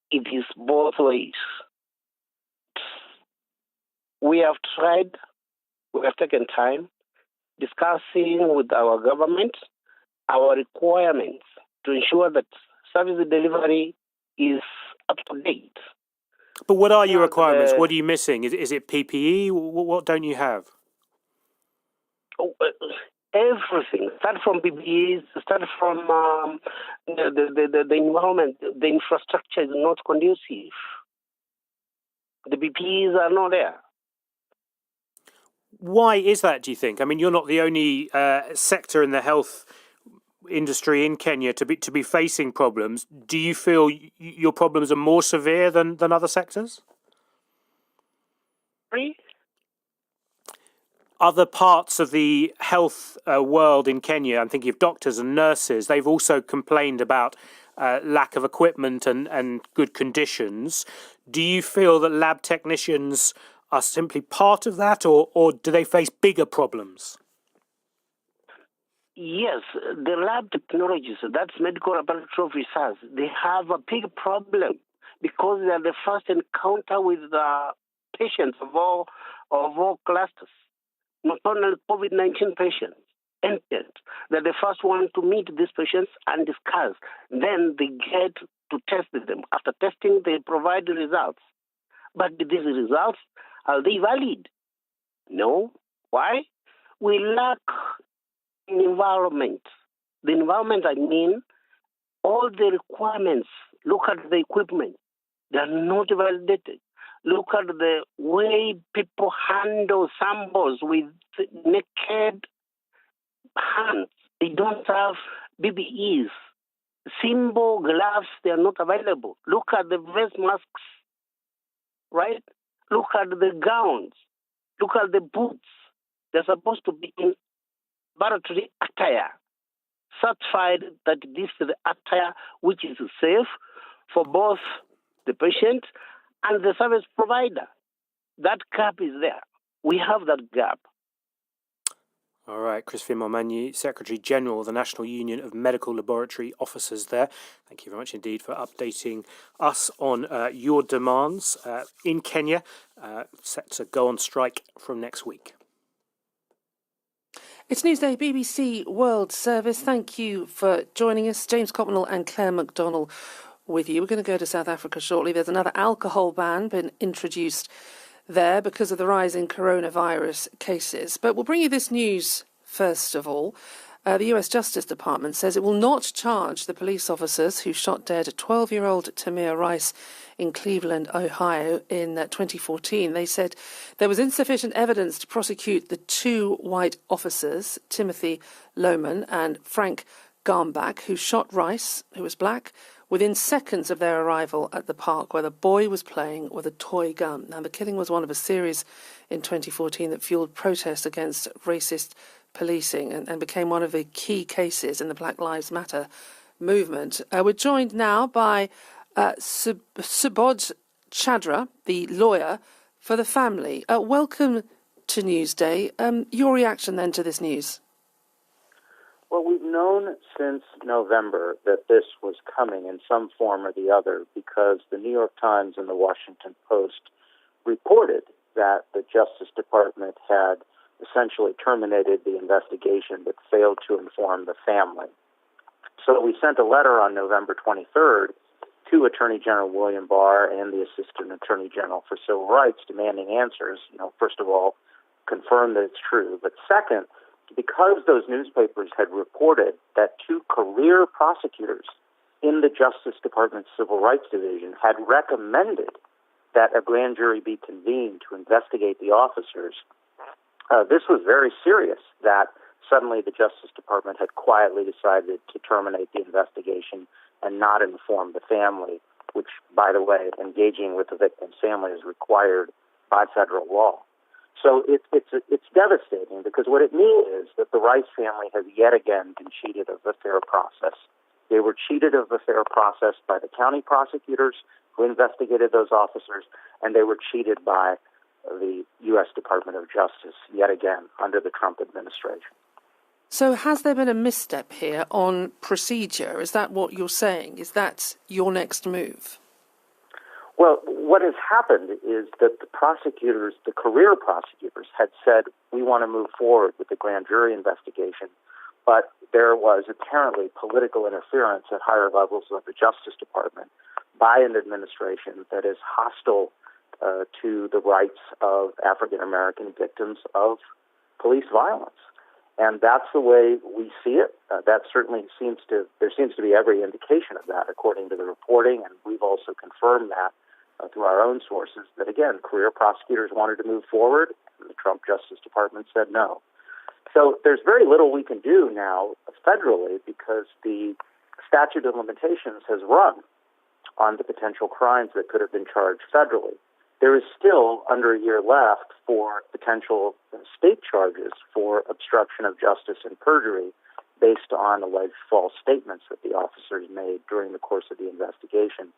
it is both ways. We have taken time discussing with our government our requirements to ensure that service delivery is up to date. But what are your requirements? What are you missing? Is it PPE? What don't you have? Everything. Start from PPEs, start from the environment. The infrastructure is not conducive. The PPEs are not there. Why is that, do you think? I mean, you're not the only sector in the health industry in Kenya to be facing problems. Do you feel your problems are more severe than other sectors? Other parts of the health world in Kenya, I'm thinking of doctors and nurses, they've also complained about lack of equipment and good conditions. Do you feel that lab technicians are simply part of that, or do they face bigger problems? Yes, the lab technologies, that's medical laboratory research, they have a big problem because they are the first encounter with the patients of all clusters, not only COVID-19 patients. They're the first one to meet these patients and discuss. Then they get to test them. After testing, they provide the results. But these results, are they valid? No. Why? We lack an environment. The environment, I mean, all the requirements. Look at the equipment. They are not validated. Look at the way people handle samples with naked hands. They don't have BBEs. Simple gloves, they are not available. Look at the face masks, right? Look at the gowns. Look at the boots. They're supposed to be in laboratory attire, certified that this is the attire which is safe for both the patient and the service provider. That gap is there. We have that gap. All right, Christopher Momanyi, Secretary General of the National Union of Medical Laboratory Officers there. Thank you very much indeed for updating us on your demands in Kenya, set to go on strike from next week. It's Newsday, BBC World Service. Thank you for joining us. James Copnell and Claire McDonnell with you. We're going to go to South Africa shortly. There's another alcohol ban been introduced there because of the rise in coronavirus cases. But we'll bring you this news first of all. The US Justice Department says it will not charge the police officers who shot dead 12-year-old Tamir Rice in Cleveland, Ohio in 2014. They said there was insufficient evidence to prosecute the two white officers, Timothy Lohman and Frank Garmbach, who shot Rice, who was black, within seconds of their arrival at the park where the boy was playing with a toy gun. Now, the killing was one of a series in 2014 that fueled protests against racist policing and became one of the key cases in the Black Lives Matter movement. We're joined now by Subodh Chadra, the lawyer for the family. Welcome to Newsday. Your reaction then to this news? Well, we've known since November that this was coming in some form or the other because the New York Times and the Washington Post reported that the Justice Department had essentially terminated the investigation but failed to inform the family. So we sent a letter on November 23rd to Attorney General William Barr and the Assistant Attorney General for Civil Rights demanding answers. First of all, confirm that it's true, but second, because those newspapers had reported that two career prosecutors in the Justice Department's Civil Rights Division had recommended that a grand jury be convened to investigate the officers, this was very serious that suddenly the Justice Department had quietly decided to terminate the investigation and not inform the family, which, by the way, engaging with the victim's family is required by federal law. So it's devastating because what it means is that the Rice family has yet again been cheated of the fair process. They were cheated of the fair process by the county prosecutors who investigated those officers, and they were cheated by the U.S. Department of Justice yet again under the Trump administration. So has there been a misstep here on procedure? Is that what you're saying? Is that your next move? Well, what has happened is that the prosecutors, the career prosecutors, had said, we want to move forward with the grand jury investigation, but there was apparently political interference at higher levels of the Justice Department by an administration that is hostile to the rights of African-American victims of police violence. And that's the way we see it. That certainly there seems to be every indication of that, according to the reporting, and we've also confirmed that through our own sources, that again, career prosecutors wanted to move forward, and the Trump Justice Department said no. So there's very little we can do now federally because the statute of limitations has run on the potential crimes that could have been charged federally. There is still under a year left for potential state charges for obstruction of justice and perjury based on alleged false statements that the officers made during the course of the investigation.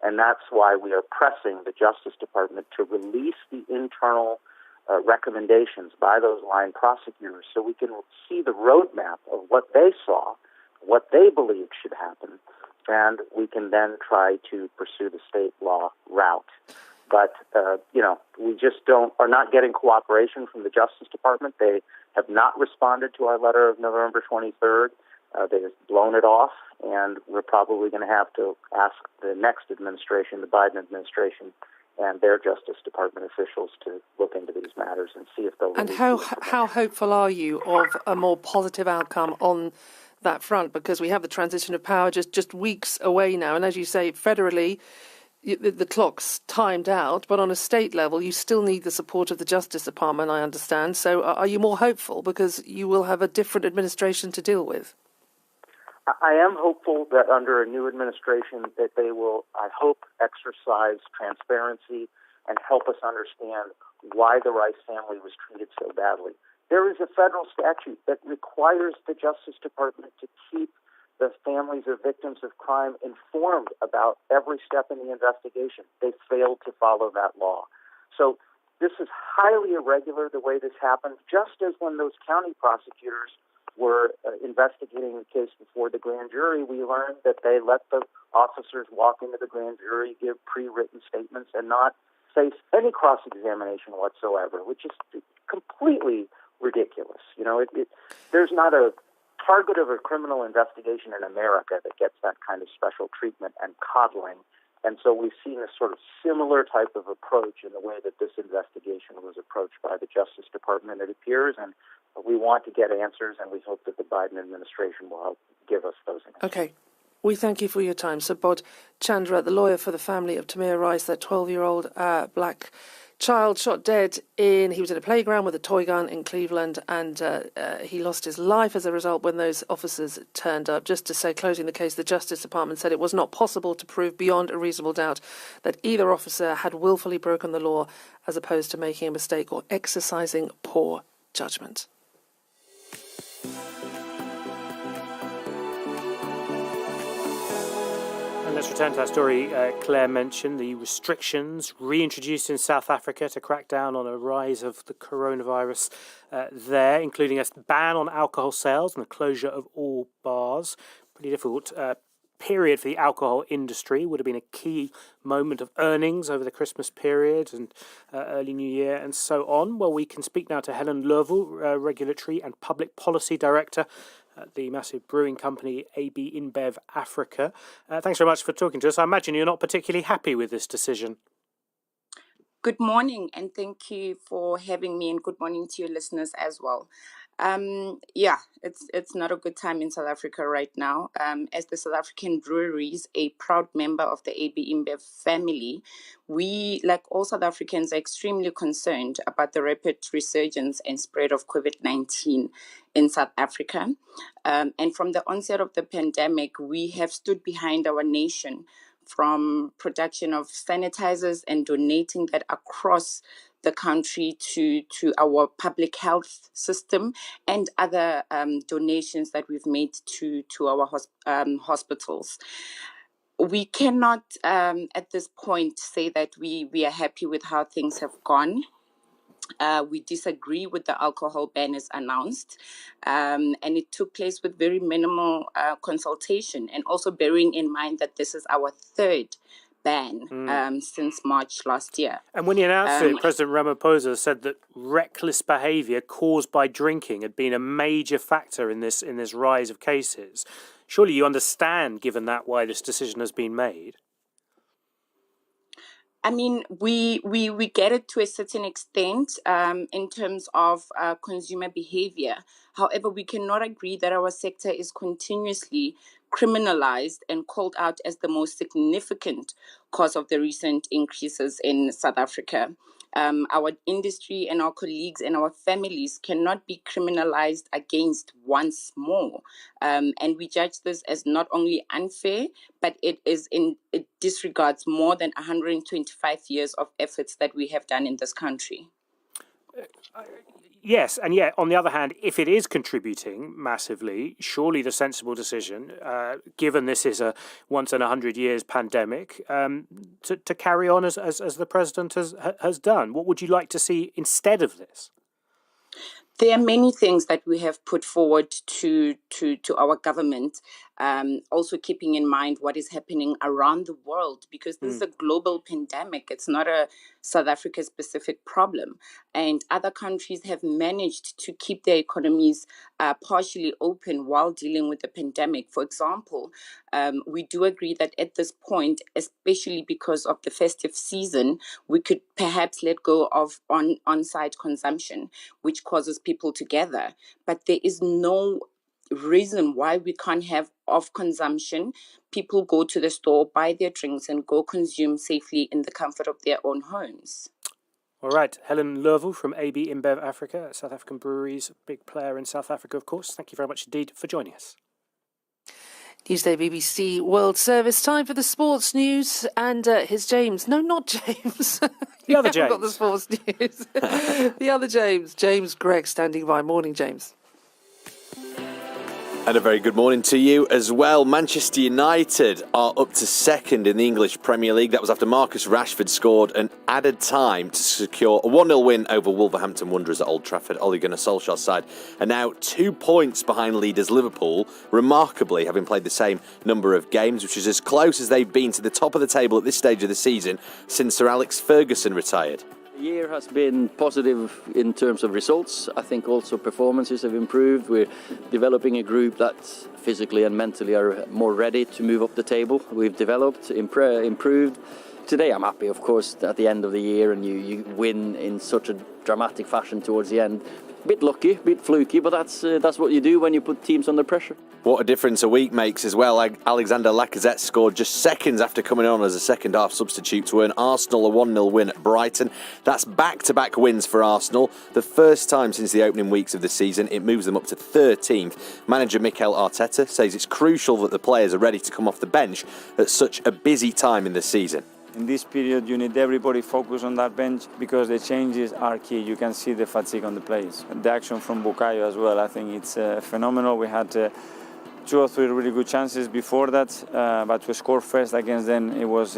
And that's why we are pressing the Justice Department to release the internal recommendations by those line prosecutors so we can see the roadmap of what they saw, what they believed should happen, and we can then try to pursue the state law route. But, we just are not getting cooperation from the Justice Department. They have not responded to our letter of November 23rd. They've blown it off, and we're probably going to have to ask the next administration, the Biden administration, and their Justice Department officials to look into these matters and see if they'll... And how hopeful are you of a more positive outcome on that front? Because we have the transition of power just weeks away now, and as you say, federally, the clock's timed out, but on a state level, you still need the support of the Justice Department, I understand. So are you more hopeful because you will have a different administration to deal with? I am hopeful that under a new administration that they will, I hope, exercise transparency and help us understand why the Rice family was treated so badly. There is a federal statute that requires the Justice Department to keep the families of victims of crime informed about every step in the investigation. They failed to follow that law. So this is highly irregular the way this happened, just as when those county prosecutors were investigating the case before the grand jury, we learned that they let the officers walk into the grand jury, give pre-written statements, and not face any cross-examination whatsoever, which is completely ridiculous. There's not a target of a criminal investigation in America that gets that kind of special treatment and coddling. And so we've seen a sort of similar type of approach in the way that this investigation was approached by the Justice Department, it appears, and we want to get answers, and we hope that the Biden administration will help give us those answers. Okay. We thank you for your time. Subodh Chandra, the lawyer for the family of Tamir Rice, that 12-year-old black child shot dead he was in a playground with a toy gun in Cleveland, and he lost his life as a result when those officers turned up. Just to say, closing the case, the Justice Department said it was not possible to prove beyond a reasonable doubt that either officer had willfully broken the law as opposed to making a mistake or exercising poor judgment. And let's return to our story Claire mentioned, the restrictions reintroduced in South Africa to crack down on a rise of the coronavirus there, including a ban on alcohol sales and the closure of all bars. Pretty difficult period for the alcohol industry. Would have been a key moment of earnings over the Christmas period and early New Year and so on. Well, we can speak now to Helen Lerville, Regulatory and Public Policy Director at the massive brewing company AB InBev Africa. Thanks very much for talking to us. I imagine you're not particularly happy with this decision. Good morning, and thank you for having me, and good morning to your listeners as well. It's not a good time in South Africa right now. As the South African Breweries, a proud member of the AB InBev family, we, like all South Africans, are extremely concerned about the rapid resurgence and spread of COVID-19 in South Africa. And from the onset of the pandemic, we have stood behind our nation, from production of sanitizers and donating that across the country to our public health system, and other donations that we've made to our hospitals. We cannot at this point say that we are happy with how things have gone. We disagree with the alcohol ban as announced, and it took place with very minimal consultation, and also bearing in mind that this is our third ban since March last year. And when he announced it, President Ramaphosa said that reckless behaviour caused by drinking had been a major factor in this rise of cases. Surely you understand, given that, why this decision has been made. I mean, we get it to a certain extent in terms of consumer behavior. However, we cannot agree that our sector is continuously criminalized and called out as the most significant cause of the recent increases in South Africa. Our industry and our colleagues and our families cannot be criminalized against once more. And we judge this as not only unfair, but it disregards more than 125 years of efforts that we have done in this country. Yes, and yet, on the other hand, if it is contributing massively, surely the sensible decision, given this is a once in 100 years pandemic, to carry on as the president has done. What would you like to see instead of this? There are many things that we have put forward to our government, also keeping in mind what is happening around the world, because this is a global pandemic. It's not a South Africa specific problem. And other countries have managed to keep their economies partially open while dealing with the pandemic. For example, we do agree that at this point, especially because of the festive season, we could perhaps let go of on-site consumption, which causes people together. But there is no reason why we can't have off consumption. People go to the store, buy their drinks, and go consume safely in the comfort of their own homes. All right, Helen Lerville from AB InBev Africa, South African breweries, big player in South Africa, of course. Thank you very much indeed for joining us. Tuesday BBC World Service. Time for the sports news. And here's James. No, not James. The other James. Got the sports news. The other James. James Gregg standing by. Morning, James. And a very good morning to you as well. Manchester United are up to second in the English Premier League. That was after Marcus Rashford scored an added time to secure a 1-0 win over Wolverhampton Wanderers at Old Trafford. Ole Gunnar Solskjaer's side are now 2 points behind leaders Liverpool, remarkably having played the same number of games, which is as close as they've been to the top of the table at this stage of the season since Sir Alex Ferguson retired. The year has been positive in terms of results. I think also performances have improved. We're developing a group that physically and mentally are more ready to move up the table. We've developed, improved. Today I'm happy, of course, at the end of the year and you win in such a dramatic fashion towards the end. Bit lucky, bit fluky, but that's what you do when you put teams under pressure. What a difference a week makes as well. Alexander Lacazette scored just seconds after coming on as a second-half substitute to earn Arsenal a 1-0 win at Brighton. That's back-to-back wins for Arsenal. The first time since the opening weeks of the season. It moves them up to 13th. Manager Mikel Arteta says it's crucial that the players are ready to come off the bench at such a busy time in the season. In this period, you need everybody focused on that bench because the changes are key. You can see the fatigue on the players. The action from Bukayo as well, I think it's phenomenal. We had 2 or 3 really good chances before that, but to score first against them, it was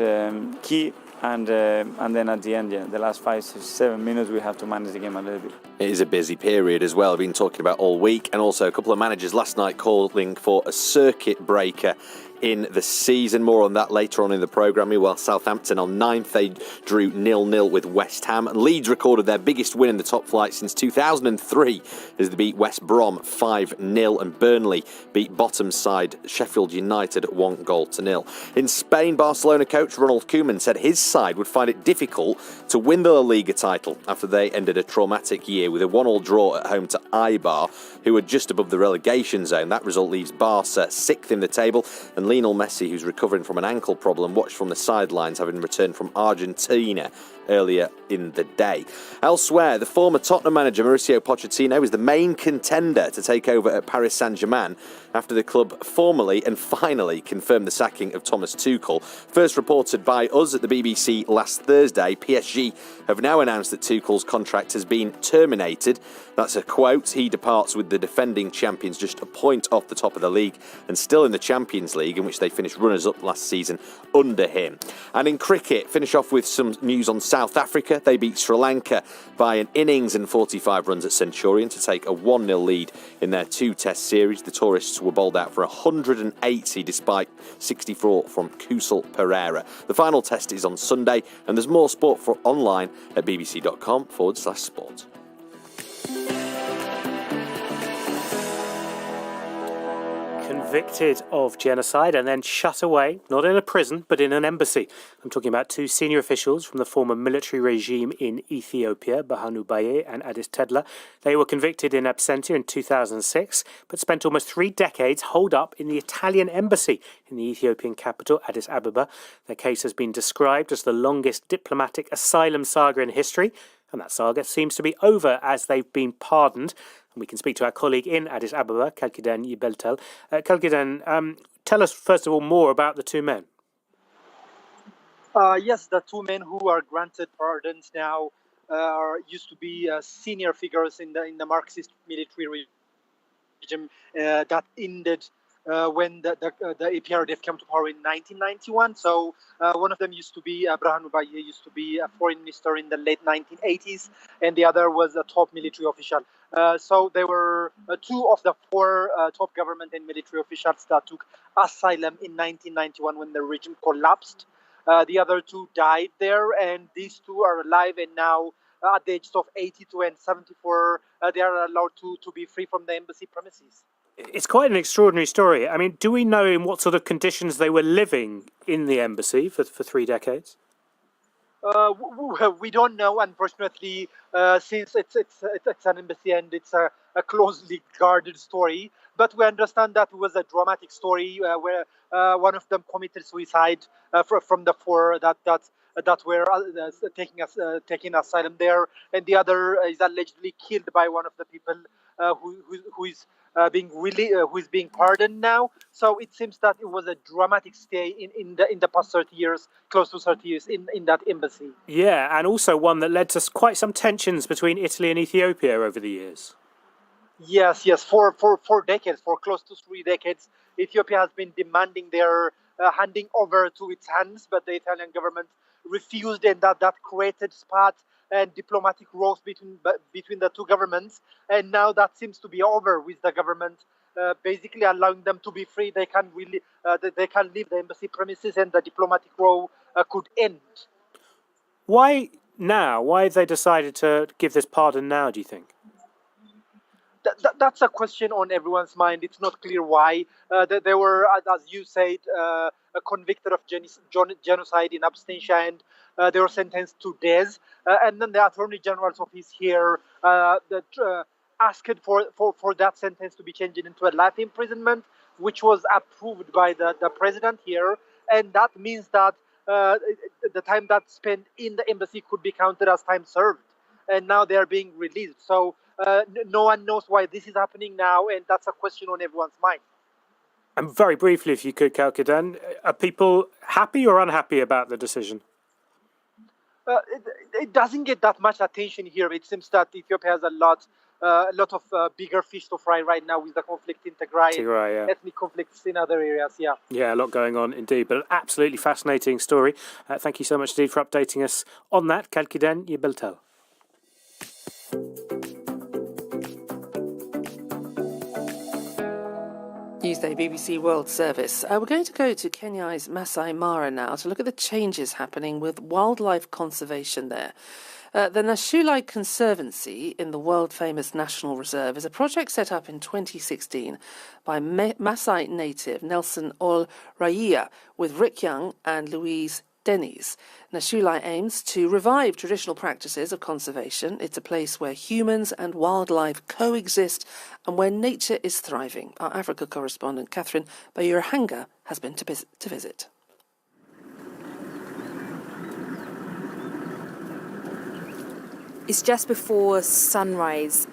key. And then at the end, the last 5-7 minutes, we have to manage the game a little bit. It is a busy period as well. I've been talking about all week, and also a couple of managers last night calling for a circuit breaker in the season. More on that later on in the programme. While Southampton on 9th, they drew 0-0 with West Ham. And Leeds recorded their biggest win in the top flight since 2003 as they beat West Brom 5-0, and Burnley beat bottom side Sheffield United 1-0. In Spain, Barcelona coach Ronald Koeman said his side would find it difficult to win the La Liga title after they ended a traumatic year with a 1-1 draw at home to Eibar, who are just above the relegation zone. That result leaves Barca 6th in the table, and Lionel Messi, who's recovering from an ankle problem, watched from the sidelines, having returned from Argentina earlier in the day. Elsewhere, the former Tottenham manager Mauricio Pochettino is the main contender to take over at Paris Saint-Germain after the club formally and finally confirmed the sacking of Thomas Tuchel. First reported by us at the BBC last Thursday, PSG have now announced that Tuchel's contract has been terminated. That's a quote. He departs with the defending champions just a point off the top of the league and still in the Champions League, in which they finished runners-up last season under him. And in cricket, finish off with some news on South Africa. They beat Sri Lanka by an innings and 45 runs at Centurion to take a 1-0 lead in their 2-test series. The tourists were bowled out for 180 despite 64 from Kusal Pereira. The final test is on Sunday, and there's more sport for online at bbc.com/sport. convicted of genocide and then shut away, not in a prison, but in an embassy. I'm talking about two senior officials from the former military regime in Ethiopia, Berhanu Baye and Addis Tedla. They were convicted in absentia in 2006, but spent almost 3 decades holed up in the Italian embassy in the Ethiopian capital, Addis Ababa. Their case has been described as the longest diplomatic asylum saga in history, and that saga seems to be over as they've been pardoned. And we can speak to our colleague in Addis Ababa, Kalkiden Yibeltel. Kalkiden, tell us first of all more about the two men. Yes, the two men who are granted pardons now used to be senior figures in the Marxist military regime that ended when the APRDF came to power in 1991. So one of them used to be Berhanu Baye, used to be a foreign minister in the late 1980s, and the other was a top military official. So there were two of the four top government and military officials that took asylum in 1991 when the regime collapsed. The other two died there, and these two are alive, and now at the ages of 82 and 74, they are allowed to be free from the embassy premises. It's quite an extraordinary story. I mean, do we know in what sort of conditions they were living in the embassy for 3 decades? We don't know, unfortunately, since it's an embassy and it's a closely guarded story. But we understand that it was a dramatic story where one of them committed suicide from the four that were taking asylum there, and the other is allegedly killed by one of the people who is being pardoned now. So it seems that it was a dramatic stay in the past 30 years, close to 30 years in that embassy. Yeah, and also one that led to quite some tensions between Italy and Ethiopia over the years. Yes, for decades, for close to 3 decades, Ethiopia has been demanding their handing over to its hands, but the Italian government refused, and that created spat and diplomatic rows between the two governments. And now that seems to be over, with the government basically allowing them to be free. They can leave the embassy premises, and the diplomatic row could end. Why now? Why have they decided to give this pardon now, do you think? That's a question on everyone's mind. It's not clear why. They were, as you said, convicted of genocide in absentia, and they were sentenced to death. And then the Attorney General's office here asked for that sentence to be changed into a life imprisonment, which was approved by the president here. And that means that the time that's spent in the embassy could be counted as time served. And now they are being released. So no one knows why this is happening now, and that's a question on everyone's mind. And very briefly, if you could, Kalkiden, are people happy or unhappy about the decision? It doesn't get that much attention here. It seems that Ethiopia has a lot of bigger fish to fry right now with the conflict in Tigray and ethnic conflicts in other areas. Yeah, a lot going on indeed, but an absolutely fascinating story. Thank you so much indeed for updating us on that, Kalkiden Yibeltel. Newsday BBC World Service. We're going to go to Kenya's Masai Mara now to look at the changes happening with wildlife conservation there. The Nashulai Conservancy in the world-famous National Reserve is a project set up in 2016 by Masai native Nelson Ol Raia with Rick Young and Louise Denny's. Nashulai aims to revive traditional practices of conservation. It's a place where humans and wildlife coexist and where nature is thriving. Our Africa correspondent Catherine Bayurahanga has been to visit. It's just before sunrise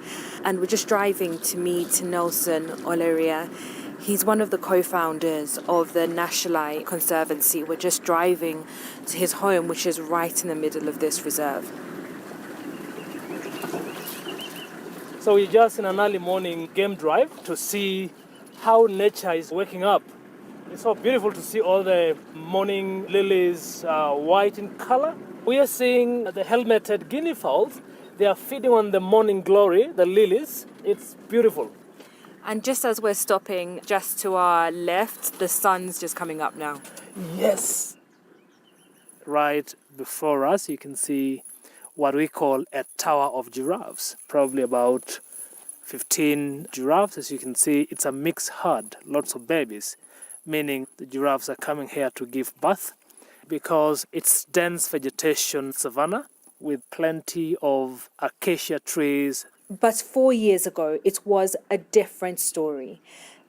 and we're just driving to meet Nelson Oleria. He's one of the co-founders of the Nashulai Conservancy. We're just driving to his home, which is right in the middle of this reserve. So we're just in an early morning game drive to see how nature is waking up. It's so beautiful to see all the morning lilies, white in color. We are seeing the helmeted guinea fowls. They are feeding on the morning glory, the lilies. It's beautiful. And just as we're stopping, just to our left, the sun's just coming up now. Yes. Right before us, you can see what we call a tower of giraffes, probably about 15 giraffes. As you can see, it's a mixed herd, lots of babies, meaning the giraffes are coming here to give birth because it's dense vegetation savanna with plenty of acacia trees. But 4 years ago, it was a different story.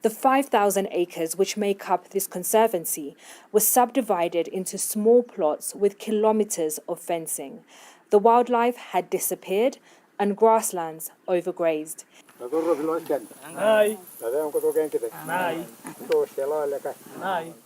The 5,000 acres which make up this conservancy was subdivided into small plots with kilometers of fencing. The wildlife had disappeared and grasslands overgrazed. Hi.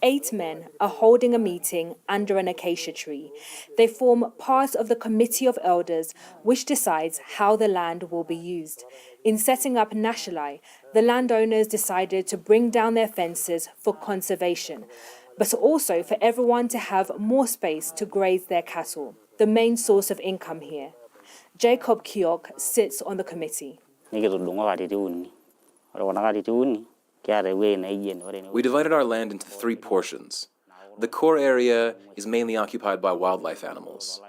8 men are holding a meeting under an acacia tree. They form part of the Committee of Elders, which decides how the land will be used. In setting up Nashalai, the landowners decided to bring down their fences for conservation, but also for everyone to have more space to graze their cattle, the main source of income here. Jacob Kiok sits on the committee. We divided our land into 3 portions. The core area is mainly occupied by wildlife animals.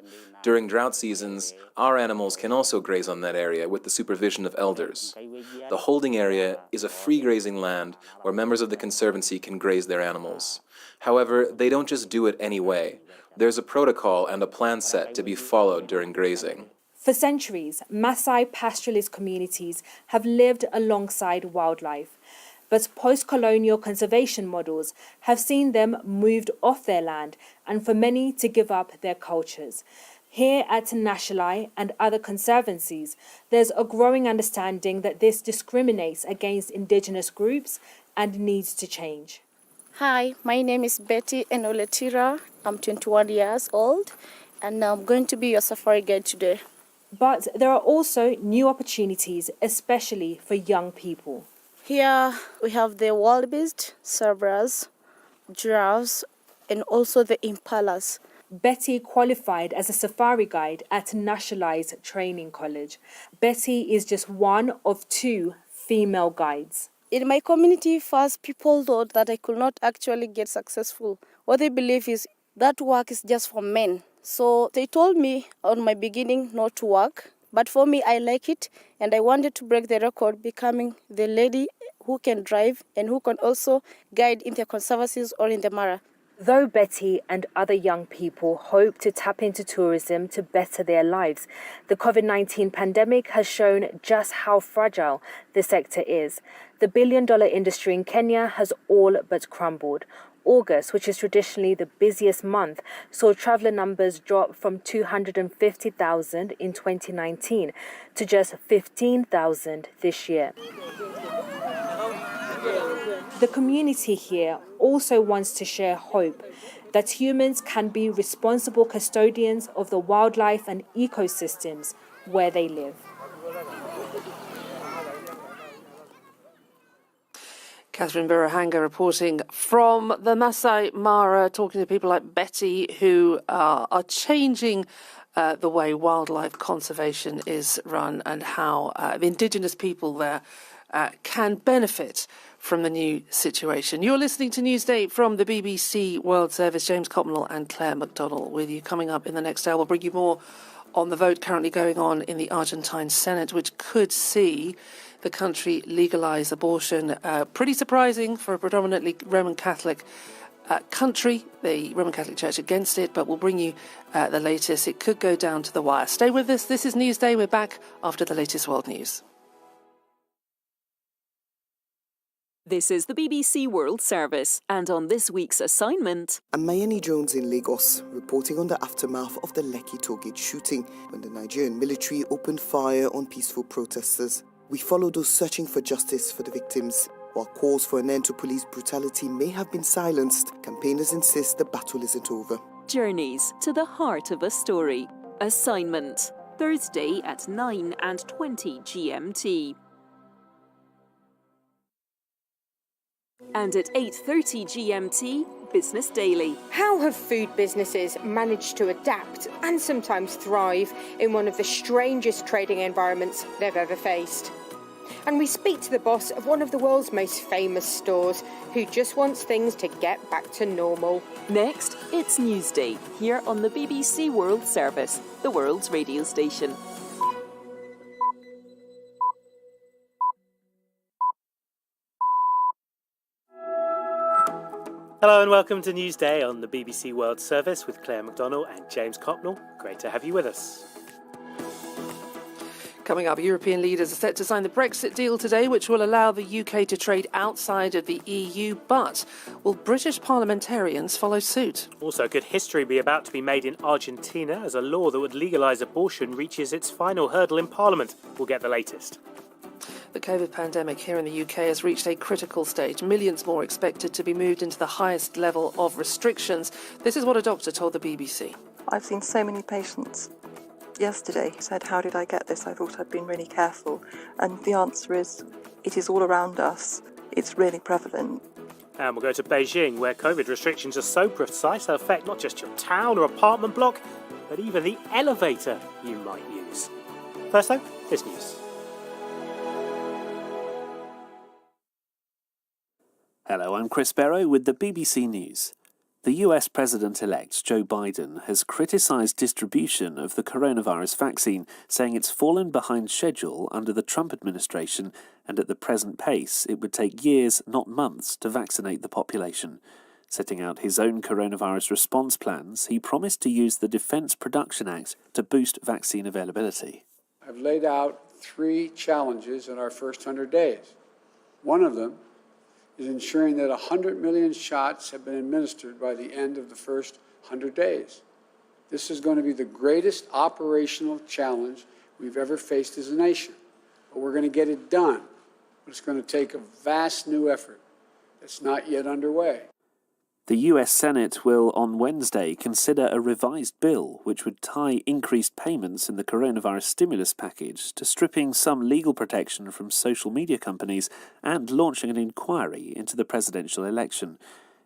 During drought seasons, our animals can also graze on that area with the supervision of elders. The holding area is a free grazing land where members of the Conservancy can graze their animals. However, they don't just do it anyway. There's a protocol and a plan set to be followed during grazing. For centuries, Maasai pastoralist communities have lived alongside wildlife, but post-colonial conservation models have seen them moved off their land and for many to give up their cultures. Here at Nashalai and other conservancies, there's a growing understanding that this discriminates against indigenous groups and needs to change. Hi, my name is Betty Enoletira. I'm 21 years old and I'm going to be your safari guide today. But there are also new opportunities, especially for young people. Here we have the wildebeest, zebras, giraffes, and also the impalas. Betty qualified as a safari guide at Nashalai's training college. Betty is just one of 2 female guides. In my community, first people thought that I could not actually get successful. What they believe is that work is just for men. So they told me on my beginning not to work. But for me, I like it. And I wanted to break the record, becoming the lady who can drive and who can also guide in the conservancies or in the Mara. Though Betty and other young people hope to tap into tourism to better their lives, the COVID-19 pandemic has shown just how fragile the sector is. The billion-dollar industry in Kenya has all but crumbled. August, which is traditionally the busiest month, saw traveller numbers drop from 250,000 in 2019 to just 15,000 this year. The community here also wants to share hope that humans can be responsible custodians of the wildlife and ecosystems where they live. Catherine Birahanga reporting from the Masai Mara, talking to people like Betty who are changing the way wildlife conservation is run and how the indigenous people there can benefit from the new situation. You're listening to Newsday from the BBC World Service. James Copnell and Claire McDonald with you. Coming up in the next hour, we'll bring you more on the vote currently going on in the Argentine Senate, which could see the country legalise abortion. Pretty surprising for a predominantly Roman Catholic country. The Roman Catholic Church against it, but we'll bring you the latest. It could go down to the wire. Stay with us. This is Newsday. We're back after the latest world news. This is the BBC World Service, and on this week's assignment... I'm Mayeni Jones in Lagos, reporting on the aftermath of the Lekki Tollgate shooting, when the Nigerian military opened fire on peaceful protesters. We follow those searching for justice for the victims. While calls for an end to police brutality may have been silenced, campaigners insist the battle isn't over. Journeys to the heart of a story. Assignment, Thursday at 9:20 GMT. And at 8:30 GMT, Business Daily. How have food businesses managed to adapt and sometimes thrive in one of the strangest trading environments they've ever faced? And we speak to the boss of one of the world's most famous stores, who just wants things to get back to normal. Next, it's Newsday, here on the BBC World Service, the world's radio station. Hello and welcome to Newsday on the BBC World Service with Claire McDonnell and James Copnell. Great to have you with us. Coming up, European leaders are set to sign the Brexit deal today, which will allow the UK to trade outside of the EU. But will British parliamentarians follow suit? Also, could history be about to be made in Argentina as a law that would legalise abortion reaches its final hurdle in Parliament? We'll get the latest. The COVID pandemic here in the UK has reached a critical stage. Millions more expected to be moved into the highest level of restrictions. This is what a doctor told the BBC. I've seen so many patients yesterday said, how did I get this? I thought I'd been really careful. And the answer is, it is all around us. It's really prevalent. And we'll go to Beijing, where COVID restrictions are so precise they affect not just your town or apartment block, but even the elevator you might use. First though, this news. Hello, I'm Chris Barrow with the BBC News. The US President-elect Joe Biden has criticised distribution of the coronavirus vaccine, saying it's fallen behind schedule under the Trump administration, and at the present pace it would take years, not months, to vaccinate the population. Setting out his own coronavirus response plans, he promised to use the Defense Production Act to boost vaccine availability. I've laid out 3 challenges in our first 100 days. One of them is ensuring that 100 million shots have been administered by the end of the first 100 days. This is going to be the greatest operational challenge we've ever faced as a nation. But we're going to get it done. But it's going to take a vast new effort that's not yet underway. The US Senate will, on Wednesday, consider a revised bill which would tie increased payments in the coronavirus stimulus package to stripping some legal protection from social media companies and launching an inquiry into the presidential election.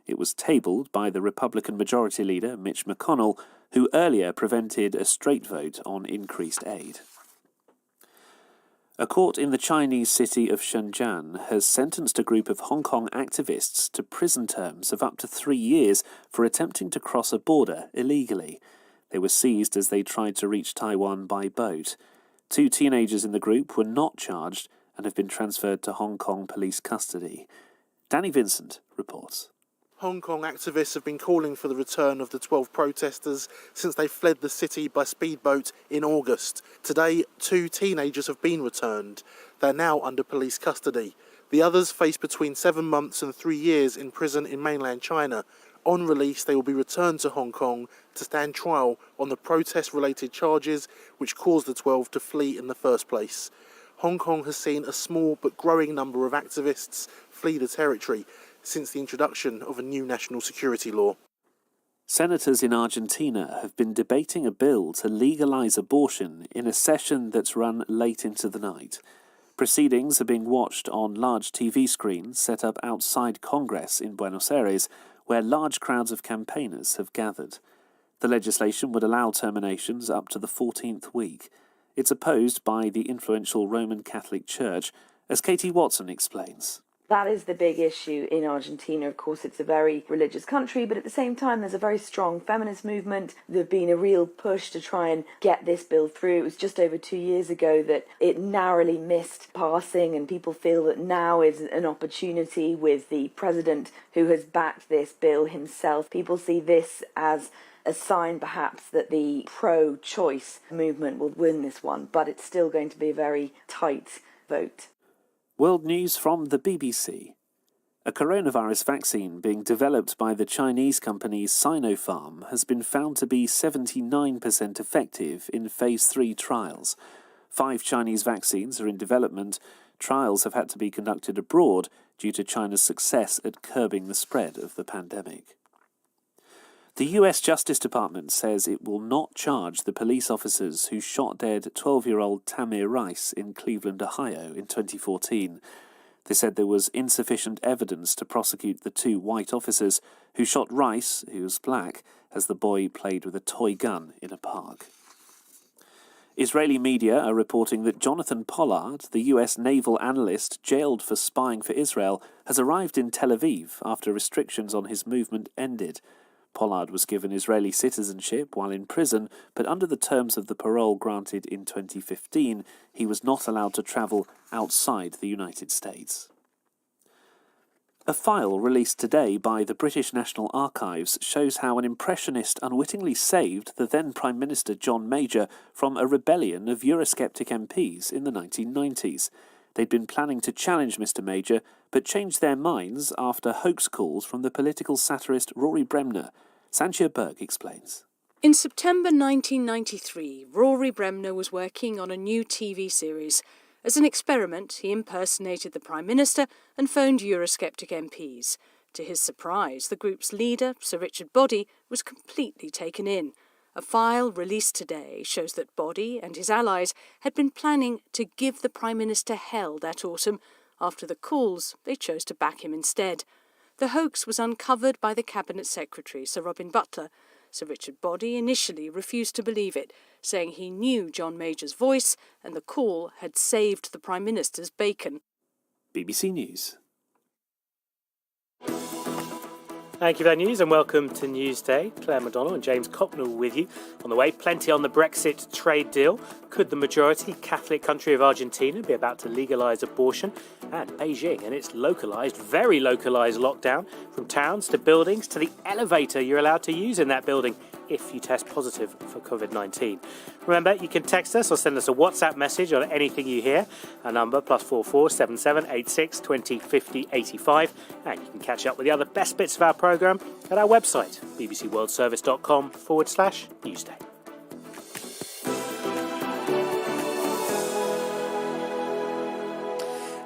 It was tabled by the Republican Majority Leader, Mitch McConnell, who earlier prevented a straight vote on increased aid. A court in the Chinese city of Shenzhen has sentenced a group of Hong Kong activists to prison terms of up to 3 years for attempting to cross a border illegally. They were seized as they tried to reach Taiwan by boat. 2 teenagers in the group were not charged and have been transferred to Hong Kong police custody. Danny Vincent reports. Hong Kong activists have been calling for the return of the 12 protesters since they fled the city by speedboat in August. Today, 2 teenagers have been returned. They're now under police custody. The others face between 7 months and 3 years in prison in mainland China. On release, they will be returned to Hong Kong to stand trial on the protest-related charges which caused the 12 to flee in the first place. Hong Kong has seen a small but growing number of activists flee the territory since the introduction of a new national security law. Senators in Argentina have been debating a bill to legalise abortion in a session that's run late into the night. Proceedings are being watched on large TV screens set up outside Congress in Buenos Aires, where large crowds of campaigners have gathered. The legislation would allow terminations up to the 14th week. It's opposed by the influential Roman Catholic Church, as Katie Watson explains. That is the big issue in Argentina. Of course, it's a very religious country, but at the same time, there's a very strong feminist movement. There's been a real push to try and get this bill through. It was just over 2 years ago that it narrowly missed passing, and people feel that now is an opportunity with the president who has backed this bill himself. People see this as a sign, perhaps, that the pro-choice movement will win this one, but it's still going to be a very tight vote. World news from the BBC. A coronavirus vaccine being developed by the Chinese company Sinopharm has been found to be 79% effective in Phase 3 trials. 5 Chinese vaccines are in development. Trials have had to be conducted abroad due to China's success at curbing the spread of the pandemic. The US Justice Department says it will not charge the police officers who shot dead 12-year-old Tamir Rice in Cleveland, Ohio in 2014. They said there was insufficient evidence to prosecute the 2 white officers who shot Rice, who was black, as the boy played with a toy gun in a park. Israeli media are reporting that Jonathan Pollard, the US naval analyst jailed for spying for Israel, has arrived in Tel Aviv after restrictions on his movement ended. Pollard was given Israeli citizenship while in prison, but under the terms of the parole granted in 2015, he was not allowed to travel outside the United States. A file released today by the British National Archives shows how an impressionist unwittingly saved the then Prime Minister John Major from a rebellion of Eurosceptic MPs in the 1990s. They'd been planning to challenge Mr Major, but changed their minds after hoax calls from the political satirist Rory Bremner. Sanchia Berg explains. In September 1993, Rory Bremner was working on a new TV series. As an experiment, he impersonated the Prime Minister and phoned Eurosceptic MPs. To his surprise, the group's leader, Sir Richard Boddy, was completely taken in. A file released today shows that Boddy and his allies had been planning to give the Prime Minister hell that autumn. After the calls, they chose to back him instead. The hoax was uncovered by the Cabinet Secretary, Sir Robin Butler. Sir Richard Boddy initially refused to believe it, saying he knew John Major's voice and the call had saved the Prime Minister's bacon. BBC News. Thank you for that news and welcome to Newsday. Claire McDonald and James Cocknell with you. On the way, plenty on the Brexit trade deal. Could the majority Catholic country of Argentina be about to legalise abortion? And Beijing and its localised, very localised lockdown, from towns to buildings to the elevator you're allowed to use in that building if you test positive for COVID-19. Remember, you can text us or send us a WhatsApp message on anything you hear. Our number +44 77 86 20 50 85. And you can catch up with the other best bits of our programme at our website, bbcworldservice.com/Newsday.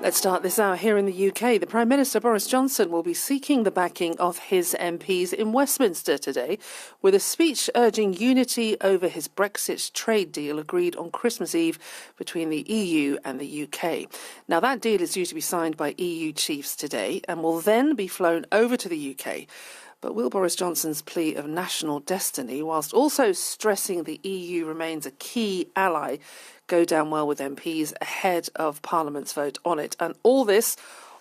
Let's start this hour here in the UK. The Prime Minister Boris Johnson will be seeking the backing of his MPs in Westminster today with a speech urging unity over his Brexit trade deal agreed on Christmas Eve between the EU and the UK. Now, that deal is due to be signed by EU chiefs today and will then be flown over to the UK. But will Boris Johnson's plea of national destiny, whilst also stressing the EU remains a key ally, go down well with MPs ahead of Parliament's vote on it? And all this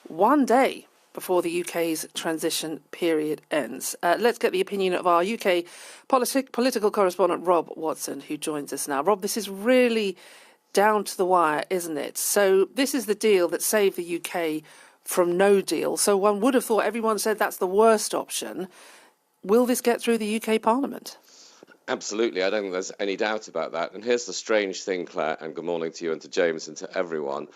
one day before the UK's transition period ends. Let's get the opinion of our UK political correspondent Rob Watson, who joins us now. Rob, this is really down to the wire, isn't it? So this is the deal that saved the UK from no deal. So one would have thought everyone said that's the worst option. Will this get through the UK Parliament? Absolutely. I don't think there's any doubt about that. And here's the strange thing, Claire, and good morning to you and to James and to everyone.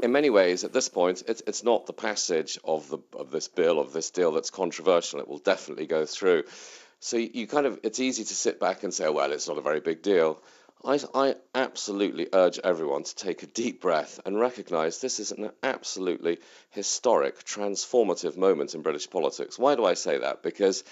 In many ways, at this point, it's not the passage of this bill, of this deal that's controversial. It will definitely go through. So it's easy to sit back and say, oh, well, it's not a very big deal. I absolutely urge everyone to take a deep breath and recognise this is an absolutely historic, transformative moment in British politics. Why do I say that? Because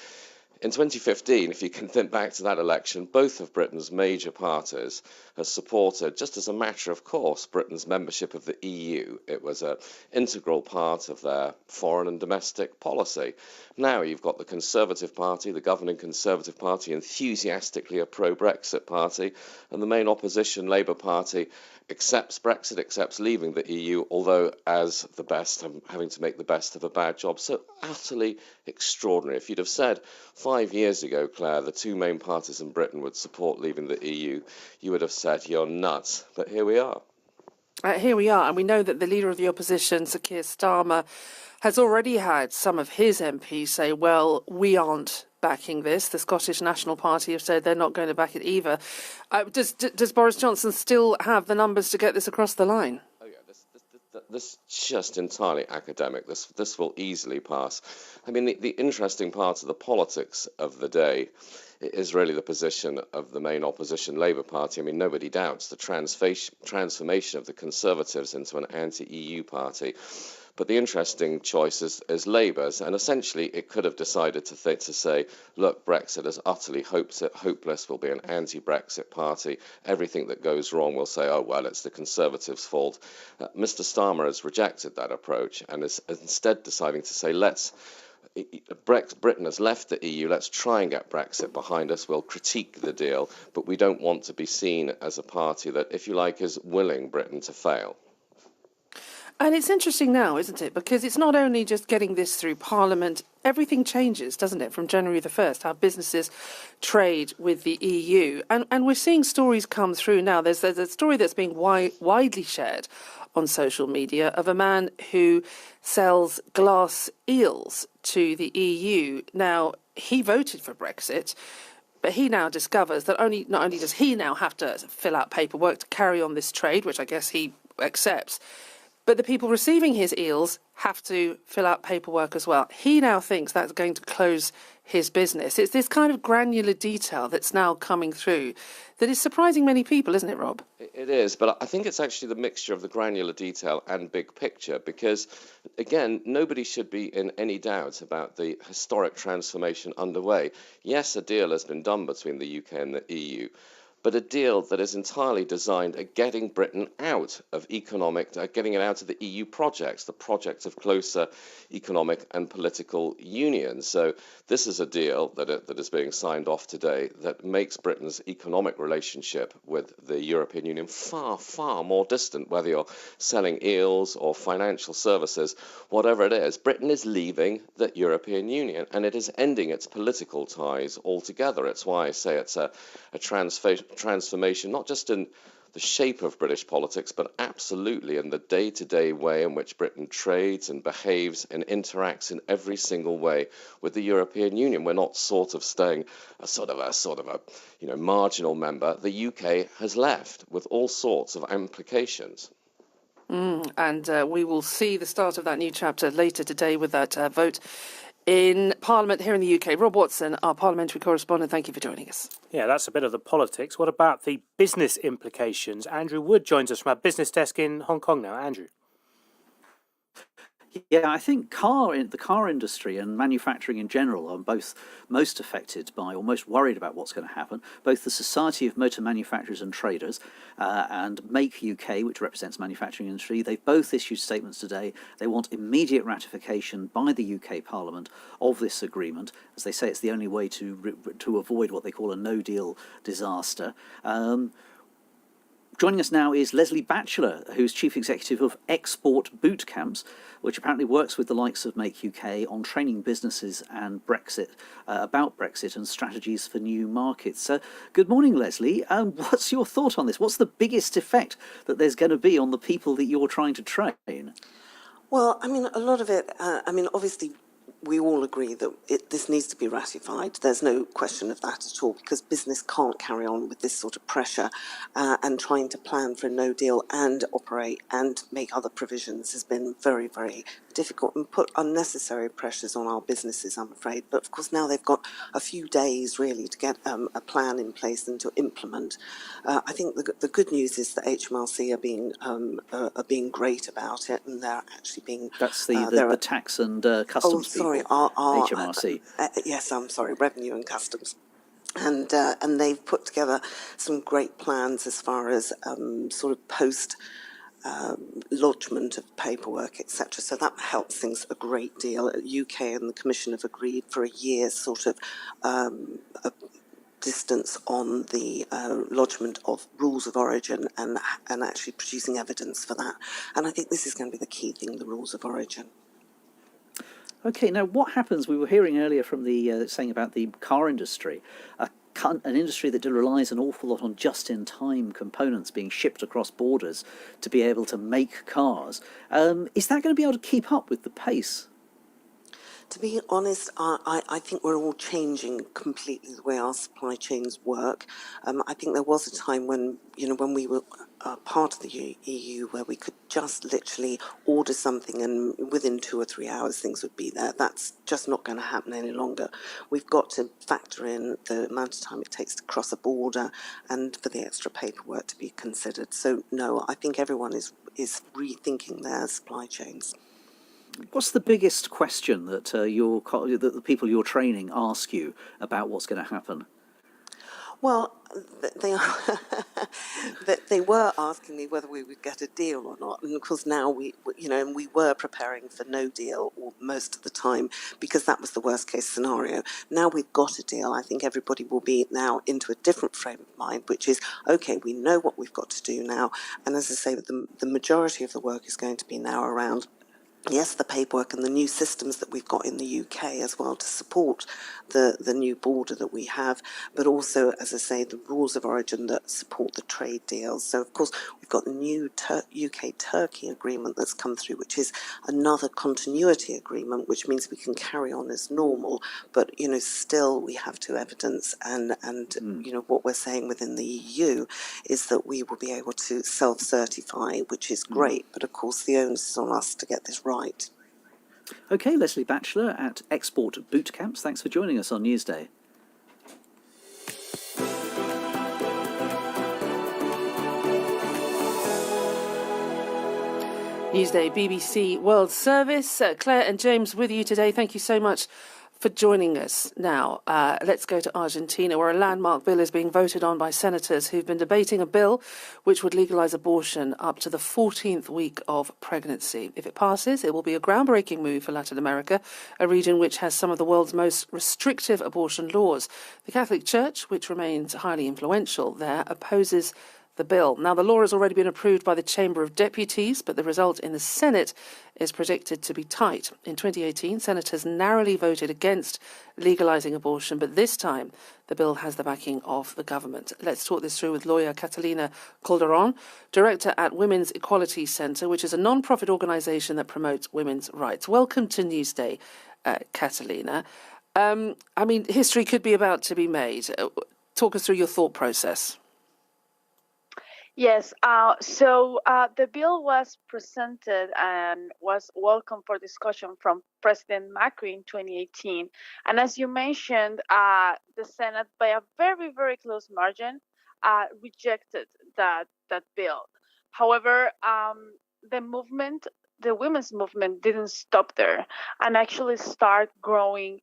in 2015, if you can think back to that election, both of Britain's major parties have supported, just as a matter of course, Britain's membership of the EU. It was an integral part of their foreign and domestic policy. Now you've got the Conservative Party, the governing Conservative Party, enthusiastically a pro-Brexit party, and the main opposition, Labour Party, accepts Brexit, accepts leaving the EU, although as the best, having to make the best of a bad job. So utterly extraordinary. If you'd have said 5 years ago, Claire, the two main parties in Britain would support leaving the EU, you would have said you're nuts. But here we are. Here we are, and we know that the leader of the opposition, Sir Keir Starmer, has already had some of his MPs say, well, we aren't backing this. The Scottish National Party have said they're not going to back it either. Does Boris Johnson still have the numbers to get this across the line? Oh yeah, this is just entirely academic. This will easily pass. I mean, the interesting part of the politics of the day is really the position of the main opposition Labour Party. I mean, nobody doubts the transformation of the Conservatives into an anti-EU party. But the interesting choice is Labour's, and essentially it could have decided to say, look, Brexit is utterly hopeless, we'll be an anti-Brexit party. Everything that goes wrong will say, oh, well, it's the Conservatives' fault. Mr Starmer has rejected that approach and is instead deciding to say, Britain has left the EU, let's try and get Brexit behind us, we'll critique the deal, but we don't want to be seen as a party that, if you like, is willing Britain to fail. And it's interesting now, isn't it? Because it's not only just getting this through Parliament, everything changes, doesn't it, from January the 1st, how businesses trade with the EU. And we're seeing stories come through now. There's a story that's being widely shared on social media of a man who sells glass eels to the EU. Now, he voted for Brexit, but he now discovers that not only does he now have to fill out paperwork to carry on this trade, which I guess he accepts, but the people receiving his eels have to fill out paperwork as well. He now thinks that's going to close his business. It's this kind of granular detail that's now coming through that is surprising many people, isn't it, Rob? It is, but I think it's actually the mixture of the granular detail and big picture because, again, nobody should be in any doubt about the historic transformation underway. Yes, a deal has been done between the UK and the EU, but a deal that is entirely designed at getting Britain out of getting it out of the EU projects, the project of closer economic and political union. So this is a deal that is being signed off today that makes Britain's economic relationship with the European Union far, far more distant, whether you're selling eels or financial services, whatever it is. Britain is leaving the European Union and it is ending its political ties altogether. It's why I say it's a transformation, not just in the shape of British politics, but absolutely in the day-to-day way in which Britain trades and behaves and interacts in every single way with the European Union. We're not staying a sort of a marginal member. The UK has left with all sorts of implications. And we will see the start of that new chapter later today with that vote in Parliament here in the UK. Rob Watson, our parliamentary correspondent, thank you for joining us. Yeah, that's a bit of the politics. What about the business implications? Andrew Wood joins us from our business desk in Hong Kong now. Andrew. Yeah, I think the car industry and manufacturing in general are both most affected by or most worried about what's going to happen. Both the Society of Motor Manufacturers and Traders and Make UK, which represents manufacturing industry, they've both issued statements today. They want immediate ratification by the UK Parliament of this agreement. As they say, it's the only way to avoid what they call a no-deal disaster. Joining us now is Leslie Batchelor, who's Chief Executive of Export Boot Camps, which apparently works with the likes of Make UK on training businesses and Brexit, about Brexit and strategies for new markets. Good morning, Leslie. What's your thought on this? What's the biggest effect that there's going to be on the people that you're trying to train? Well, I mean, a lot of it, obviously, we all agree that this needs to be ratified. There's no question of that at all, because business can't carry on with this sort of pressure and trying to plan for a no deal and operate and make other provisions has been very, very difficult and put unnecessary pressures on our businesses, I'm afraid. But of course, now they've got a few days really to get a plan in place and to implement. I think the good news is that HMRC are being great about it, and they're actually being... That's the tax and customs people. Sorry, HMRC. Yes, I'm sorry, Revenue and Customs. And they've put together some great plans as far as sort of post lodgement of paperwork, etc. So that helps things a great deal. UK and the Commission have agreed for a year's sort of a distance on the lodgement of rules of origin and actually producing evidence for that. And I think this is going to be the key thing, the rules of origin. Okay, now what happens? We were hearing earlier from the saying about the car industry, an industry that relies an awful lot on just-in-time components being shipped across borders to be able to make cars. Is that going to be able to keep up with the pace? To be honest, I think we're all changing completely the way our supply chains work. I think there was a time when we were part of the EU where we could just literally order something and within 2 or 3 hours things would be there. That's just not going to happen any longer. We've got to factor in the amount of time it takes to cross a border and for the extra paperwork to be considered. So no, I think everyone is rethinking their supply chains. What's the biggest question that that the people you're training ask you about what's going to happen? Well, they were asking me whether we would get a deal or not, and of course now we were preparing for no deal most of the time because that was the worst case scenario. Now we've got a deal. I think everybody will be now into a different frame of mind, which is okay. We know what we've got to do now, and as I say, the majority of the work is going to be now around yes, the paperwork and the new systems that we've got in the UK as well to support the new border that we have, but also, as I say, the rules of origin that support the trade deals. So, of course, we've got the new UK-Turkey agreement that's come through, which is another continuity agreement, which means we can carry on as normal, but, still we have to evidence and what we're saying within the EU is that we will be able to self-certify, which is great, but of course the onus is on us to get this right. OK, Leslie Batchelor at Export Boot Camps, thanks for joining us on Newsday. Newsday, BBC World Service. Claire and James with you today. Thank you so much for joining us. Now, let's go to Argentina, where a landmark bill is being voted on by senators who've been debating a bill which would legalise abortion up to the 14th week of pregnancy. If it passes, it will be a groundbreaking move for Latin America, a region which has some of the world's most restrictive abortion laws. The Catholic Church, which remains highly influential there, opposes the bill. Now, the law has already been approved by the Chamber of Deputies, but the result in the Senate is predicted to be tight. In 2018, senators narrowly voted against legalising abortion, but this time the bill has the backing of the government. Let's talk this through with lawyer Catalina Calderon, director at Women's Equality Centre, which is a non-profit organisation that promotes women's rights. Welcome to Newsday, Catalina. History could be about to be made. Talk us through your thought process. Yes, so the bill was presented and was welcome for discussion from President Macri in 2018. And as you mentioned, the Senate, by a very, very close margin, rejected that bill. However, the women's movement didn't stop there and actually start growing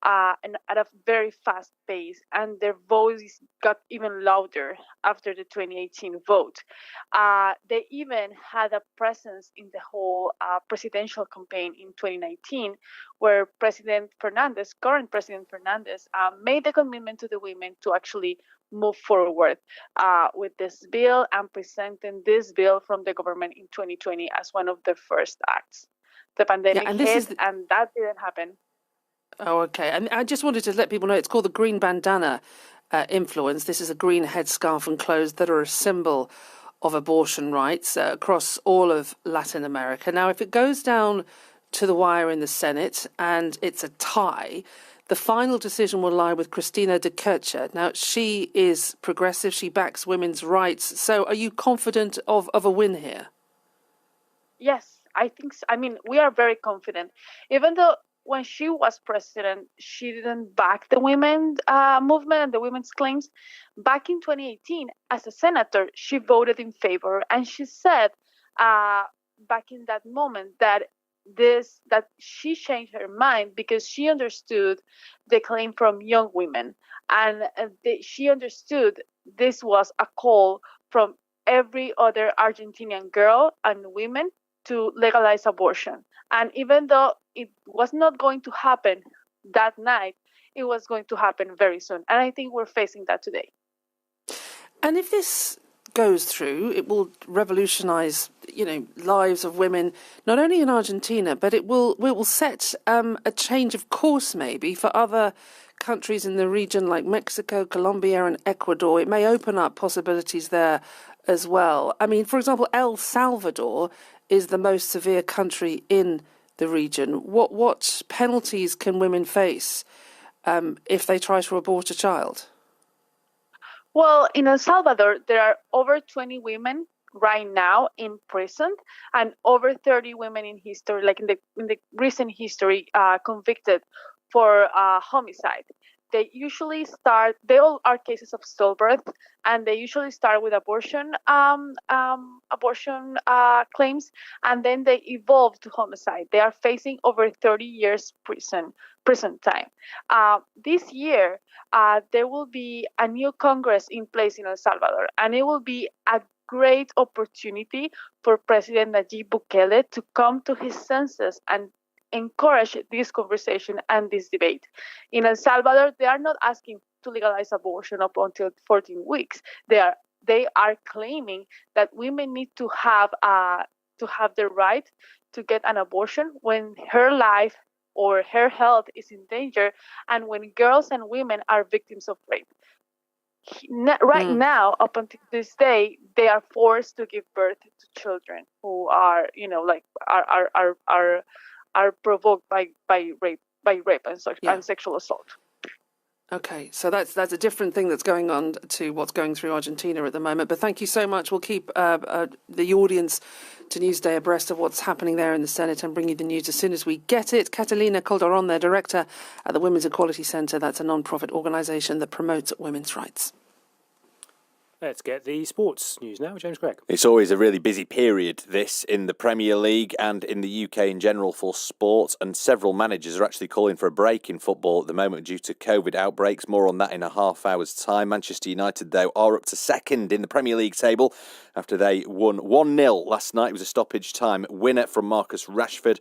at a very fast pace, and their voice got even louder after the 2018 vote. They even had a presence in the whole presidential campaign in 2019, where current President Fernandez, made the commitment to the women to actually move forward with this bill and presenting this bill from the government in 2020 as one of the first acts. The pandemic hit, and that didn't happen. Oh, OK. And I just wanted to let people know it's called the Green Bandana Influence. This is a green headscarf and clothes that are a symbol of abortion rights across all of Latin America. Now, if it goes down to the wire in the Senate and it's a tie, the final decision will lie with Cristina de Kirchner. Now, she is progressive. She backs women's rights. So are you confident of a win here? Yes, I think so. We are very confident. Even though when she was president, she didn't back the women's movement and the women's claims. Back in 2018, as a senator, she voted in favor, and she said back in that moment that she changed her mind because she understood the claim from young women, and she understood this was a call from every other Argentinian girl and women to legalize abortion. And even though it was not going to happen that night, it was going to happen very soon. And I think we're facing that today. And if this goes through, it will revolutionise, lives of women, not only in Argentina, but it will set a change of course maybe for other countries in the region like Mexico, Colombia and Ecuador. It may open up possibilities there as well. For example, El Salvador is the most severe country in the region. What penalties can women face if they try to abort a child? Well, in El Salvador, there are over 20 women right now in prison, and over 30 women in history, like in the recent history, convicted for homicide. They all are cases of stillbirth, and they usually start with abortion claims, and then they evolve to homicide. They are facing over 30 years prison time. This year, there will be a new Congress in place in El Salvador, and it will be a great opportunity for President Nayib Bukele to come to his senses and encourage this conversation and this debate. In El Salvador, they are not asking to legalize abortion up until 14 weeks. They are claiming that women need to have the right to get an abortion when her life or her health is in danger, and when girls and women are victims of rape. Right now, up until this day, they are forced to give birth to children who are, are provoked by rape and sexual assault. Okay, so that's a different thing that's going on to what's going through Argentina at the moment. But thank you so much. We'll keep the audience to Newsday abreast of what's happening there in the Senate and bring you the news as soon as we get it. Catalina Calderon, their director at the Women's Equality Centre. That's a non-profit organisation that promotes women's rights. Let's get the sports news now. James Gregg. It's always a really busy period, this, in the Premier League and in the UK in general for sport, and several managers are actually calling for a break in football at the moment due to COVID outbreaks. More on that in a half hour's time. Manchester United, though, are up to second in the Premier League table after they won 1-0 last night. It was a stoppage time winner from Marcus Rashford.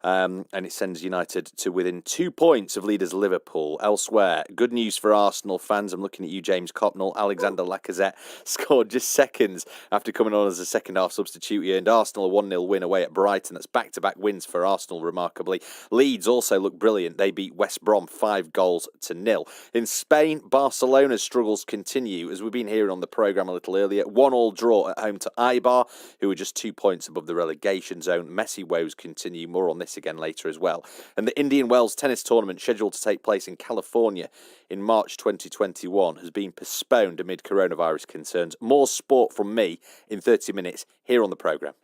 And it sends United to within 2 points of leaders Liverpool. Elsewhere, good news for Arsenal fans. I'm looking at you, James Copnell. Alexander Lacazette scored just seconds after coming on as a second-half substitute. He earned Arsenal a 1-0 win away at Brighton. That's back-to-back wins for Arsenal, remarkably. Leeds also look brilliant. They beat West Brom 5-0. In Spain, Barcelona's struggles continue, as we've been hearing on the programme a little earlier. 1-1 draw at home to Eibar, who are just 2 points above the relegation zone. Messi woes continue. More on this again later as well. And the Indian Wells tennis tournament, scheduled to take place in California in March 2021, has been postponed amid coronavirus concerns. More sport from me in 30 minutes here on the programme.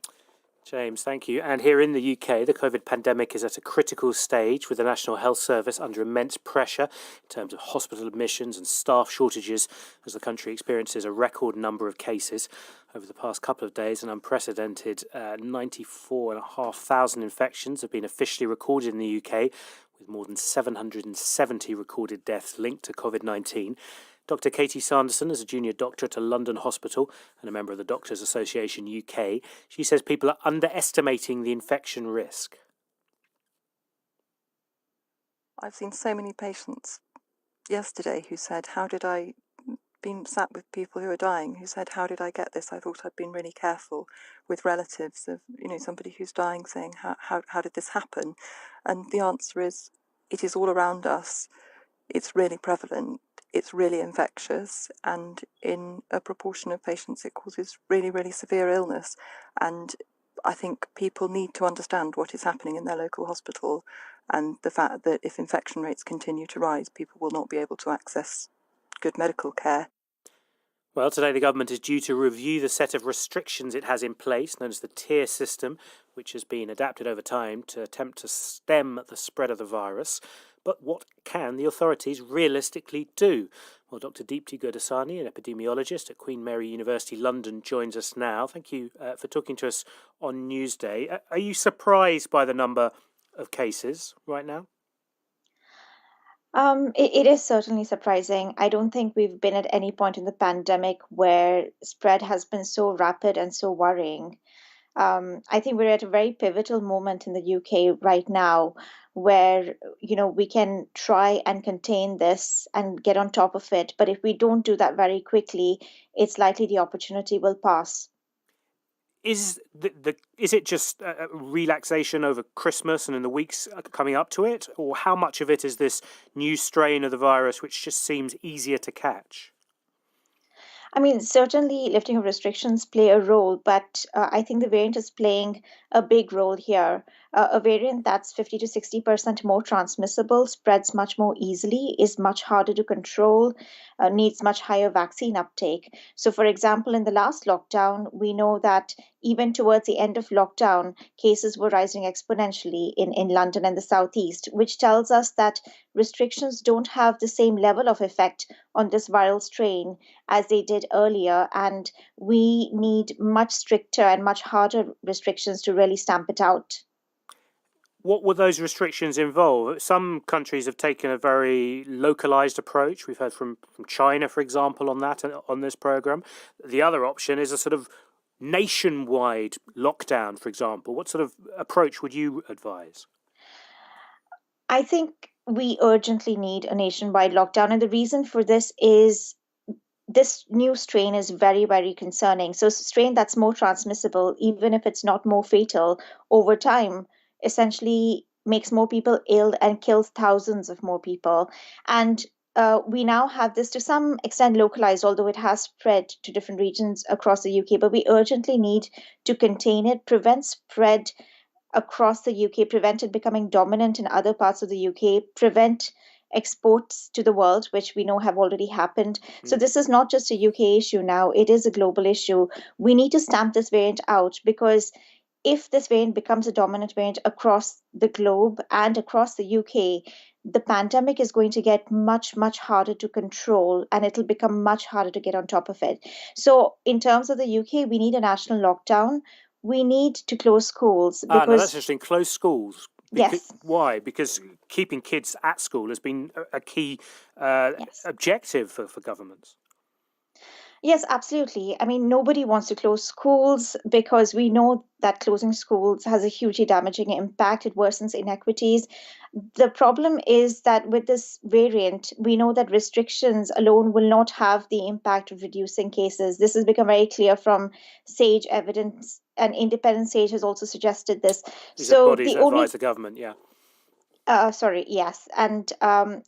James, thank you. And here in the UK, the COVID pandemic is at a critical stage, with the National Health Service under immense pressure in terms of hospital admissions and staff shortages, as the country experiences a record number of cases. Over the past couple of days, an unprecedented 94,500 infections have been officially recorded in the UK, with more than 770 recorded deaths linked to COVID-19. Dr. Katie Sanderson is a junior doctor at a London hospital and a member of the Doctors Association UK. She says people are underestimating the infection risk. I've seen so many patients yesterday who said, been sat with people who are dying, who said, how did I get this? I thought I'd been really careful, with relatives of, somebody who's dying saying, how did this happen? And the answer is, it is all around us. It's really prevalent. It's really infectious, and in a proportion of patients it causes really, really severe illness. And I think people need to understand what is happening in their local hospital, and the fact that if infection rates continue to rise, people will not be able to access good medical care. Well, today the government is due to review the set of restrictions it has in place, known as the tier system, which has been adapted over time to attempt to stem the spread of the virus. But what can the authorities realistically do? Well, Dr. Deepti Gurdasani, an epidemiologist at Queen Mary University London, joins us now. Thank you for talking to us on Newsday. Are you surprised by the number of cases right now? It is certainly surprising. I don't think we've been at any point in the pandemic where spread has been so rapid and so worrying. I think we're at a very pivotal moment in the UK right now where, we can try and contain this and get on top of it. But if we don't do that very quickly, it's likely the opportunity will pass. Is it just a relaxation over Christmas and in the weeks coming up to it? Or how much of it is this new strain of the virus which just seems easier to catch? I mean, certainly lifting of restrictions play a role, but I think the variant is playing a big role here. A variant that's 50 to 60% more transmissible, spreads much more easily, is much harder to control, needs much higher vaccine uptake. So, for example, in the last lockdown, we know that even towards the end of lockdown, cases were rising exponentially in London and the southeast, which tells us that restrictions don't have the same level of effect on this viral strain as they did earlier, and we need much stricter and much harder restrictions to really stamp it out. What will those restrictions involve? Some countries have taken a very localized approach. We've heard from China, for example, on that, on this programme. The other option is a sort of nationwide lockdown, for example. What sort of approach would you advise? I think we urgently need a nationwide lockdown. And the reason for this is this new strain is very, very concerning. So, strain that's more transmissible, even if it's not more fatal over time, essentially makes more people ill and kills thousands of more people. And we now have this to some extent localized, although it has spread to different regions across the UK. But we urgently need to contain it, prevent spread across the UK, prevent it becoming dominant in other parts of the UK, prevent exports to the world, which we know have already happened. So this is not just a UK issue now, it is a global issue. We need to stamp this variant out, because if this variant becomes a dominant variant across the globe and across the UK, the pandemic is going to get much, much harder to control, and it'll become much harder to get on top of it. So in terms of the UK, we need a national lockdown. We need to close schools Now that's because interesting. Close schools. Yes. Why? Because keeping kids at school has been a key objective for governments. Yes, absolutely. I mean, nobody wants to close schools because we know that closing schools has a hugely damaging impact. It worsens inequities. The problem is that with this variant, we know that restrictions alone will not have the impact of reducing cases. This has become very clear from SAGE evidence, and independent SAGE has also suggested this. These are bodies that advise the government, yeah. Yes. And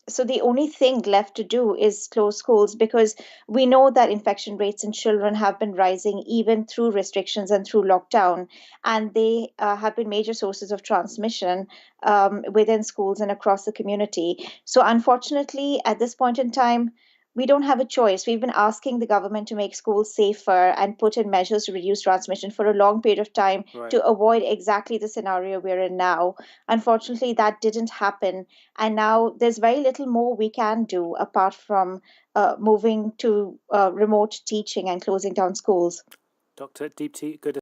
so the only thing left to do is close schools, because we know that infection rates in children have been rising even through restrictions and through lockdown. And they have been major sources of transmission within schools and across the community. So unfortunately, at this point in time, we don't have a choice. We've been asking the government to make schools safer and put in measures to reduce transmission for a long period of time to avoid exactly the scenario we're in now. Unfortunately, that didn't happen. And now there's very little more we can do apart from moving to remote teaching and closing down schools. Dr. Deepti, good